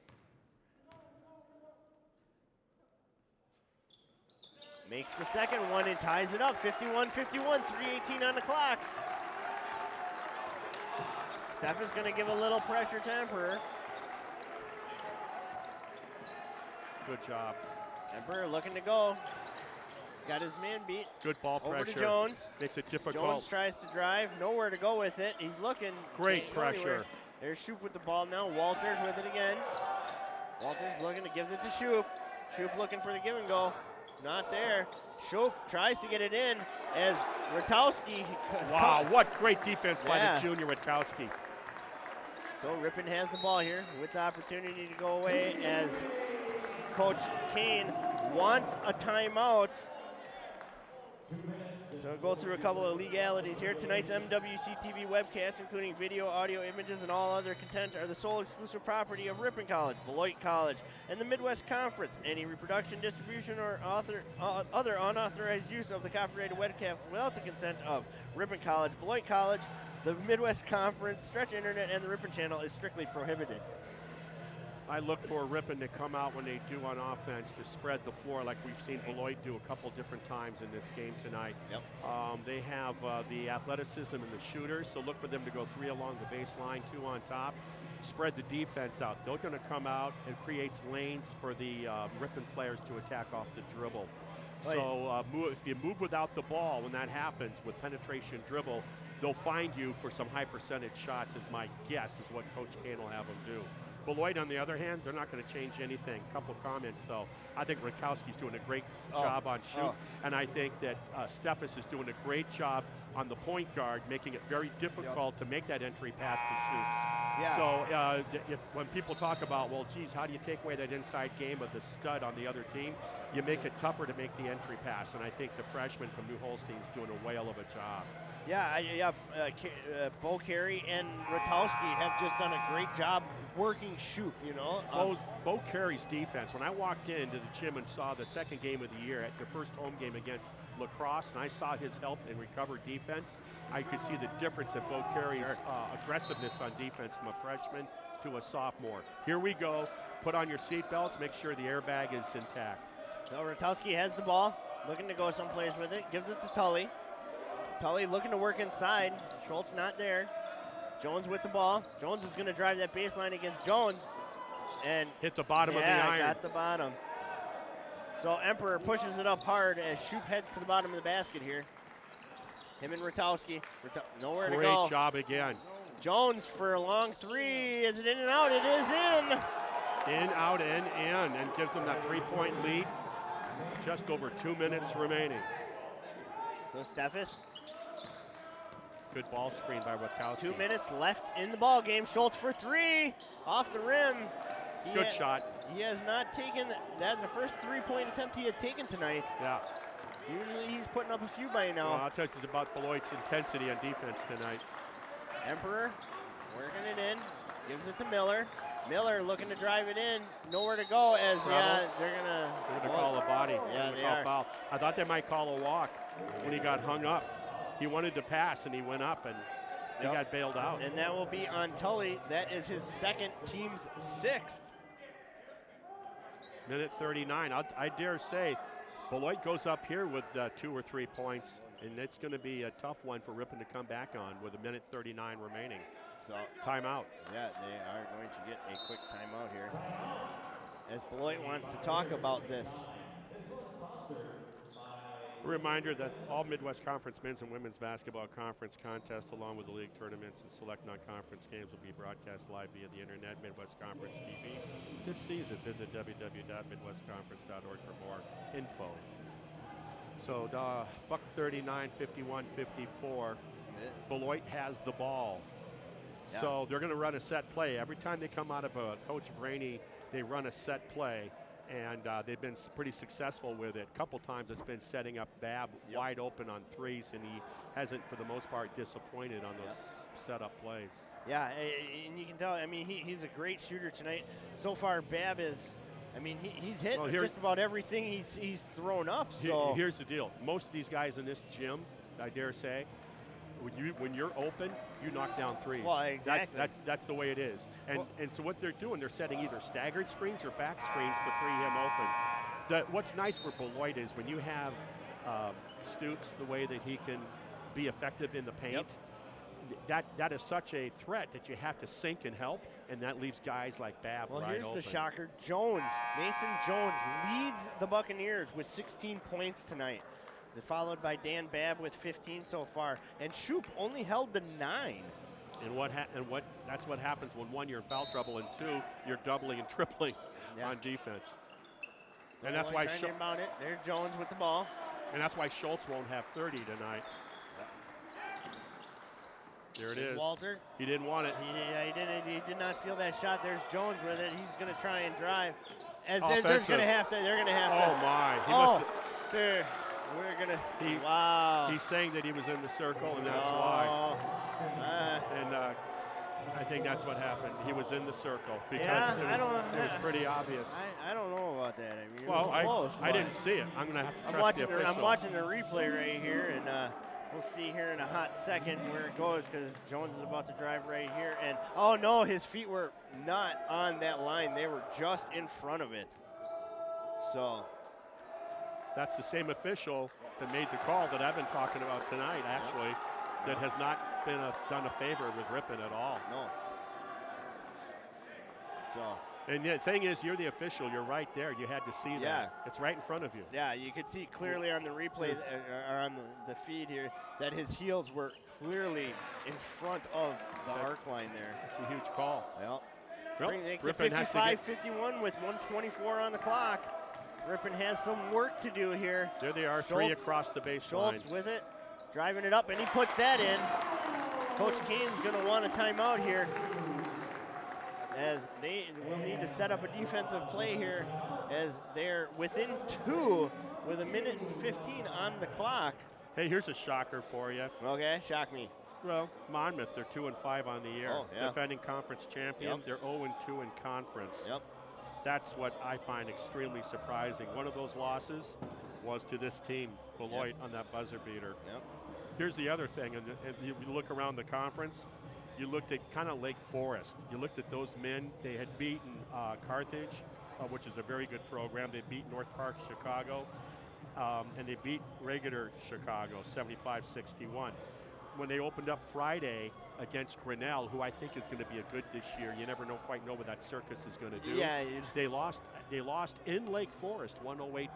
makes the second one and ties it up. 51-51, 3:18 on the clock. Steph is going to give a little pressure to Emperor.
Good job.
Emperor looking to go. Got his man beat.
Good ball pressure.
Over to Jones.
Makes it difficult.
Jones tries to drive. Nowhere to go with it. He's looking.
Great
Can't go
pressure.
anywhere. There's Shoop with the ball now. Walters with it again. Walters looking to gives it to Shoop. Shoop looking for the give and go. Not there. Shoop tries to get it in as Rotowski.
Wow, what great defense by the junior Witkowski.
So Ripon has the ball here with the opportunity to go away as Coach Kane wants a timeout. So we'll go through a couple of legalities here. Tonight's MWC-TV webcast, including video, audio, images, and all other content, are the sole exclusive property of Ripon College, Beloit College, and the Midwest Conference. Any reproduction, distribution, or other unauthorized use of the copyrighted webcast without the consent of Ripon College, Beloit College, the Midwest Conference, Stretch Internet, and the Ripon Channel is strictly prohibited.
I look for Ripon to come out when they do on offense to spread the floor like we've seen Beloit do a couple different times in this game tonight.
Yep.
They have the athleticism and the shooters, so look for them to go 3 along the baseline, 2 on top, spread the defense out. They're going to come out and create lanes for the Ripon players to attack off the dribble.
Oh,
So if you move without the ball, when that happens with penetration dribble, they'll find you for some high percentage shots, is my guess, is what Coach Kane will have them do. Beloit, on the other hand, they're not going to change anything. Couple comments, though. I think Rakowski's doing a great job on shoot, and I think that Steffes is doing a great job on the point guard, making it very difficult to make that entry pass to Shoops.
Yeah.
So when people talk about, well, geez, how do you take away that inside game of the stud on the other team? You make it tougher to make the entry pass, and I think the freshman from New Holstein's doing a whale of a job.
Yeah, Bo Carey and Rotowski have just done a great job working Shoop, you know.
Bo Carey's defense, when I walked into the gym and saw the second game of the year at their first home game against La Crosse, and I saw his help and recover defense, I could see the difference in Bo Carey's aggressiveness on defense from a freshman to a sophomore. Here we go. Put on your seatbelts. Make sure the airbag is intact.
So Rotowski has the ball, looking to go someplace with it. Gives it to Tully. Tully looking to work inside. Schultz not there. Jones with the ball. Jones is going to drive that baseline against Jones. And
hit the bottom of the iron.
Got the bottom. So Emperor pushes it up hard as Shoop heads to the bottom of the basket here. Him and Rotowski. Nowhere to go.
Great job again.
Jones for a long three. Is it in and out? It is in.
In, out, in, and gives them that 3-point lead. Just over 2 minutes remaining.
So Steffes.
Good ball screen by Rakowski.
2 minutes left in the ball game. Schultz for three, off the rim.
Good shot.
He has not taken, that's the first 3-point attempt he had taken tonight.
Yeah.
Usually he's putting up a few by now.
Well, I'll tell you, it's about Beloit's intensity on defense tonight.
Emperor working it in, gives it to Miller. Miller looking to drive it in, nowhere to go as, they're gonna
call a body.
Yeah, they
call
are.
Foul. I thought they might call a walk when he got hung up. He wanted to pass and he went up and he got bailed out.
And that will be on Tully. That is his second, team's sixth.
Minute 39. I dare say Beloit goes up here with 2 or 3 points, and it's going to be a tough one for Ripon to come back on with a minute 39 remaining.
So
timeout.
Yeah, they are going to get a quick timeout here as Beloit wants to talk about this.
A reminder that all Midwest Conference men's and women's basketball conference contests, along with the league tournaments and select non-conference games, will be broadcast live via the internet, Midwest Conference TV. This season, visit www.midwestconference.org for more info. So, Buck 39, 51, 54. Beloit has the ball.
Yeah.
So they're going to run a set play. Every time they come out of Coach Brainy, they run a set play. And they've been pretty successful with it. A couple times it's been setting up Babb wide open on threes, and he hasn't, for the most part, disappointed on those setup plays.
Yeah, and you can tell, I mean, he's a great shooter tonight. So far, Babb is, I mean, he's hit just about everything he's thrown up. So
here's the deal. Most of these guys in this gym, I dare say, when you're open, you knock down threes.
Well, exactly.
That's the way it is. And so what they're doing, they're setting either staggered screens or back screens to free him open. What's nice for Beloit is when you have Stoops, the way that he can be effective in the paint, that is such a threat that you have to sink and help, and that leaves guys like Babb
well,
wide
here's
open.
the shocker. Mason Jones leads the Buccaneers with 16 points tonight. Followed by Dan Babb with 15 so far, and Shoop only held the 9.
And that's what happens when 1, you're in foul trouble, and 2, you're doubling and tripling on defense.
So
and that's why
there's Jones with the ball.
And that's why Schultz won't have 30 tonight. There it is.
Walter.
He didn't want it.
He did not feel that shot. There's Jones with it. He's going to try and drive. As they're going to have to.
Oh my!
We're going to see. Wow.
He's saying that he was in the circle, and that's why. And I think that's what happened. He was in the circle because it was pretty obvious.
I don't know about that. I mean,
well,
it was close,
I didn't see it. I'm going to have to trust the official.
I'm watching the replay right here, and we'll see here in a hot second where it goes because Jones is about to drive right here. And, oh, no, his feet were not on that line. They were just in front of it. So.
That's the same official that made the call that I've been talking about tonight, actually, that has not been done a favor with Ripon at all.
No. So.
And the thing is, you're the official. You're right there. You had to see that. It's right in front of you.
Yeah, you could see clearly on the replay, or on the feed here, that his heels were clearly in front of the arc line there.
It's a huge call.
Well,
Well,
Makes it
Ripon has to get
55-51 with 1:24 on the clock. Ripon has some work to do here.
There they are, three across the baseline.
Schultz with it, driving it up, and he puts that in. Coach Kane's going to want a timeout here, as they will need to set up a defensive play here, as they're within 2 with 1:15 on the clock.
Hey, here's a shocker for you.
Okay, shock me.
Well, Monmouth, they're 2-5 on the year.
Oh, yeah.
Defending conference champion, they're 0-2 in conference.
Yep.
That's what I find extremely surprising. One of those losses was to this team, Beloit, on that buzzer beater.
Yep.
Here's the other thing, and you look around the conference, you looked at kind of Lake Forest. You looked at those men. They had beaten Carthage, which is a very good program. They beat North Park, Chicago, and they beat regular Chicago, 75-61. When they opened up Friday against Grinnell, who I think is going to be a good this year, you never quite know what that circus is going to do.
Yeah.
They lost in Lake Forest, 108-100.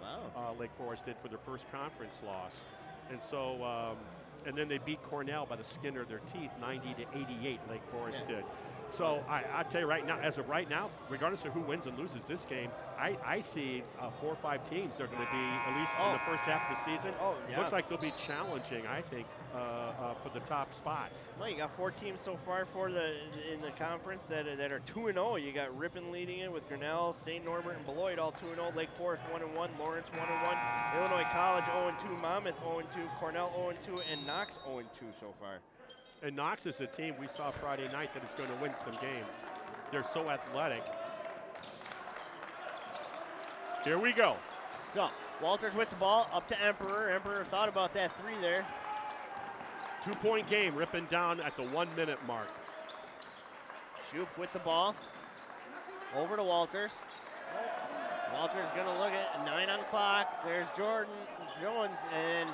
Wow.
Lake Forest did for their first conference loss. And so, and then they beat Cornell by the skin of their teeth, 90-88, Lake Forest did. So I tell you right now, as of right now, regardless of who wins and loses this game, I see 4 or 5 teams that are going to be, at least in the first half of the season, looks like they'll be challenging, I think, for the top spots.
Well, you got 4 teams so far in the conference that are 2-0. You got Ripon leading it with Grinnell, St. Norbert, and Beloit all 2-0. Lake Forest 1-1, Lawrence 1-1, Illinois College 0-2, Monmouth 0-2, Cornell 0-2, and Knox 0-2 so far.
And Knox is a team we saw Friday night that is going to win some games. They're so athletic. Here we go.
So, Walters with the ball, up to Emperor. Emperor thought about that 3 there.
2-point game, Ripon down at the 1-minute mark.
Shoup with the ball, over to Walters. Walters gonna look at 9 on the clock. There's Jordan Jones, and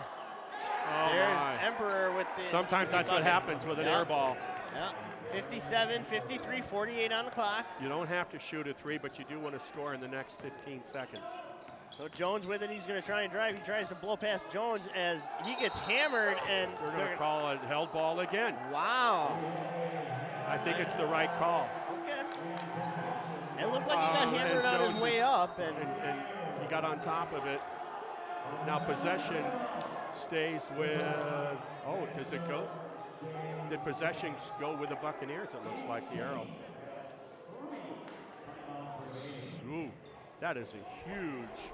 there's Emperor with the.
Sometimes that's what happens with an air ball.
Yeah. 57, 53, 48 on the clock.
You don't have to shoot a 3, but you do want to score in the next 15 seconds.
So Jones with it, he's going to try and drive. He tries to blow past Jones as he gets hammered, and
they're going to call a held ball again.
Wow.
I think it's the right call.
Okay. It looked like he got hammered on his way up. And
he got on top of it. Now possession stays with, does it go? Did possession go with the Buccaneers, it looks like, the arrow. Ooh, that is a huge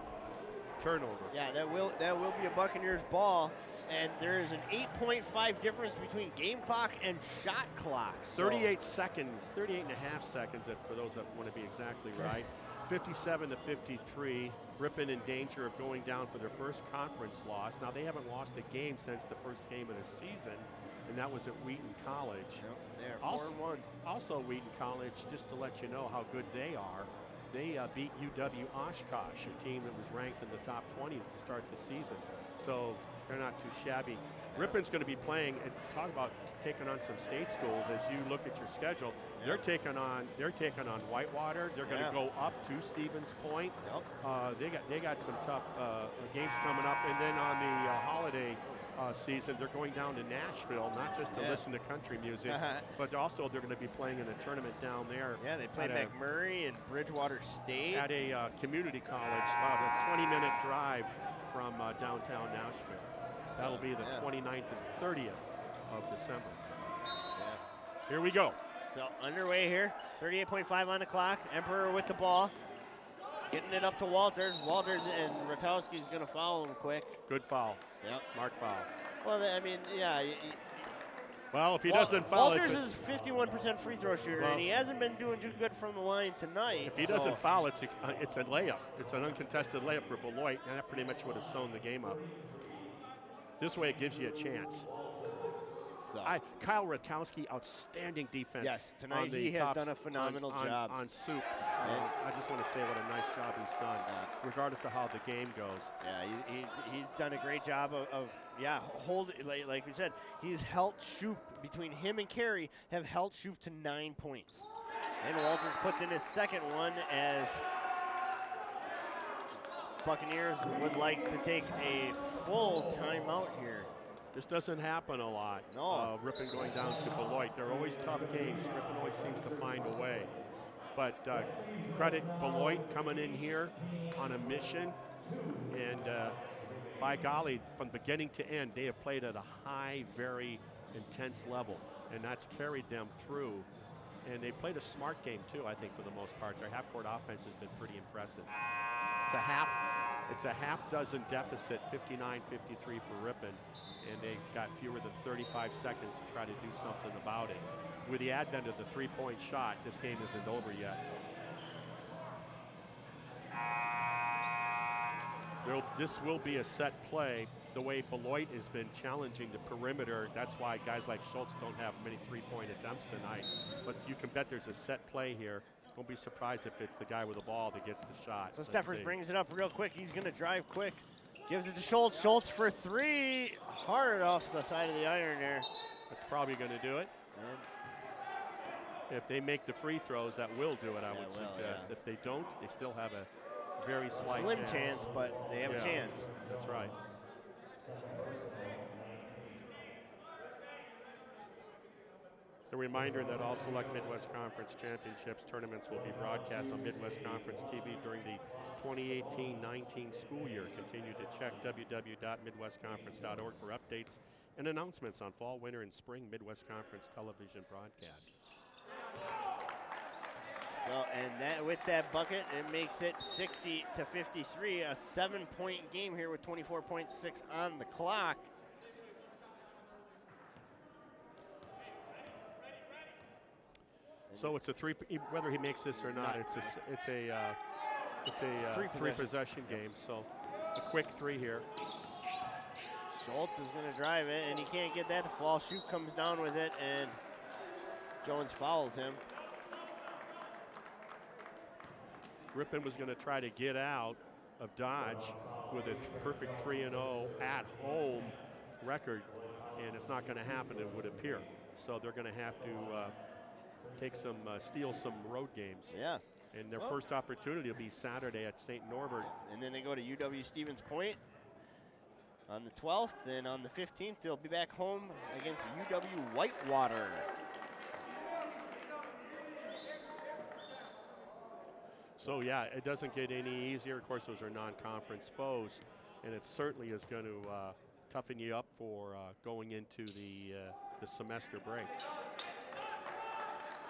turnover.
Yeah, that will be a Buccaneers ball, and there is an 8.5 difference between game clock and shot clock. So
38 seconds, 38 and a half seconds, for those that want to be exactly right. 57-53, Ripon in danger of going down for their first conference loss. Now, they haven't lost a game since the first game of the season, and that was at Wheaton College.
Yep, they're 4-1.
Also, Wheaton College, just to let you know how good they are, they beat UW Oshkosh, a team that was ranked in the top 20 to start the season. So they're not too shabby. Ripon's going to be playing, and talk about taking on some state schools. As you look at your schedule, they're taking on Whitewater. They're going to go up to Stevens Point. They got some tough games coming up, and then on the holiday season, they're going down to Nashville, not just to listen to country music, but also they're going to be playing in a tournament down there.
Yeah, they played McMurray and Bridgewater State.
At a community college, about a 20-minute drive from downtown Nashville. That'll be the 29th and 30th of December.
Yeah.
Here we go.
So underway here, 38.5 on the clock. Emperor with the ball. Getting it up to Walters. Walters and Rotowski's going to follow him quick.
Good foul.
Yep.
Mark foul.
Well, I mean, yeah.
Well, if he doesn't foul,
Walters is 51% free throw shooter, and he hasn't been doing too good from the line tonight.
If he doesn't foul, it's a layup. It's an uncontested layup for Beloit, and that pretty much would have sewn the game up. This way, it gives you a chance.
So.
Kyle Rotowski, outstanding defense.
Yes, tonight he has done a phenomenal job.
On Soup. I just want to say what a nice job he's done, regardless of how the game goes.
Yeah, he's done a great job of like we said, he's held Shoup, between him and Carey, have held Shoup to 9 points. And Walters puts in his second one as Buccaneers would like to take a full timeout here.
This doesn't happen a lot.
No.
Ripon going down to Beloit. They're always tough games. Ripon always seems to find a way. But credit Beloit coming in here on a mission. And by golly, from beginning to end, they have played at a high, very intense level. And that's carried them through. And they played a smart game, too, I think, for the most part. Their half-court offense has been pretty impressive. It's a half dozen deficit, 59-53 for Ripon, and they got fewer than 35 seconds to try to do something about it. With the advent of the three-point shot, this game isn't over yet. This will be a set play. The way Beloit has been challenging the perimeter, that's why guys like Schultz don't have many three-point attempts tonight. But you can bet there's a set play here. Won't be surprised if it's the guy with the ball that gets the shot.
So Steffers brings it up real quick. He's going to drive quick. Gives it to Schultz. Schultz for three. Hard off the side of the iron there.
That's probably going to do it. If they make the free throws, that will do it, I would suggest. If they don't, they still have a very slim
chance, but they have a chance.
That's right. A reminder that all select Midwest Conference Championships tournaments will be broadcast on Midwest Conference TV during the 2018-19 school year. Continue to check www.midwestconference.org for updates and announcements on fall, winter, and spring Midwest Conference television broadcast.
So, and with that bucket, it makes it 60-53, a 7-point game here with 24.6 on the clock.
So it's a three. Whether he makes this or not, it's a three possession game. So a quick three here.
Schultz is going to drive it, and he can't get that to fall. Shoot comes down with it, and Jones fouls him.
Ripon was going to try to get out of Dodge with a perfect 3-0 at home record, and it's not going to happen, it would appear. So they're going to have to steal some road games.
Yeah.
And their first opportunity will be Saturday at St. Norbert.
And then they go to UW Stevens Point on the 12th, and on the 15th they'll be back home against UW Whitewater.
So yeah, it doesn't get any easier. Of course, those are non-conference foes, and it certainly is going to toughen you up for going into the semester break.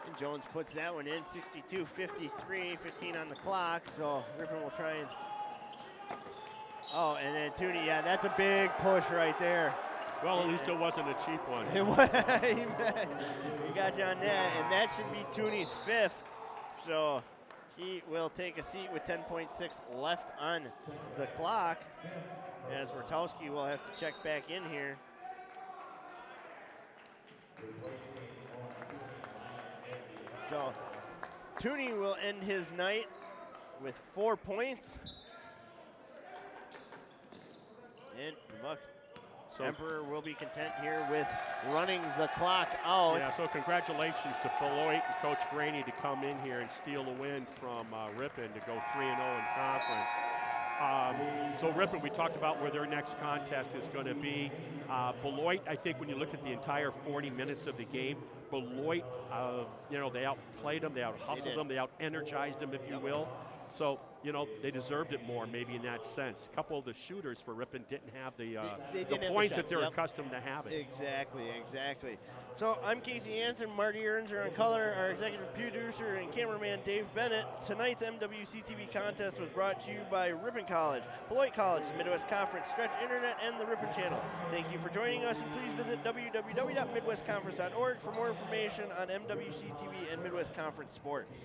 And Jones puts that one in, 62-53, 15 on the clock, so Ripon will try and... Oh, and then Tooney, yeah, that's a big push right there.
Well, at least it wasn't a cheap one.
It was, he got you on that, and that should be Tooney's 5th, so he will take a seat with 10.6 left on the clock, as Rotowski will have to check back in here. So Tooney will end his night with 4 points. And the Bucks Emperor will be content here with running the clock out.
Yeah, so congratulations to Beloit and Coach Graney to come in here and steal a win from Ripon to go 3-0 in conference. So Ripon, we talked about where their next contest is going to be. Beloit, I think when you look at the entire 40 minutes of the game, Beloit, they outplayed them, they out-hustled them, they out-energized them, if you will. So, they deserved it more, maybe in that sense. A couple of the shooters for Ripon didn't have the points that they're accustomed to having.
Exactly. So I'm Casey Hansen, Marty Ernzer on color, our executive producer and cameraman Dave Bennett. Tonight's MWC-TV contest was brought to you by Ripon College, Beloit College, the Midwest Conference, Stretch Internet, and the Ripon Channel. Thank you for joining us, and please visit www.midwestconference.org for more information on MWC-TV and Midwest Conference sports.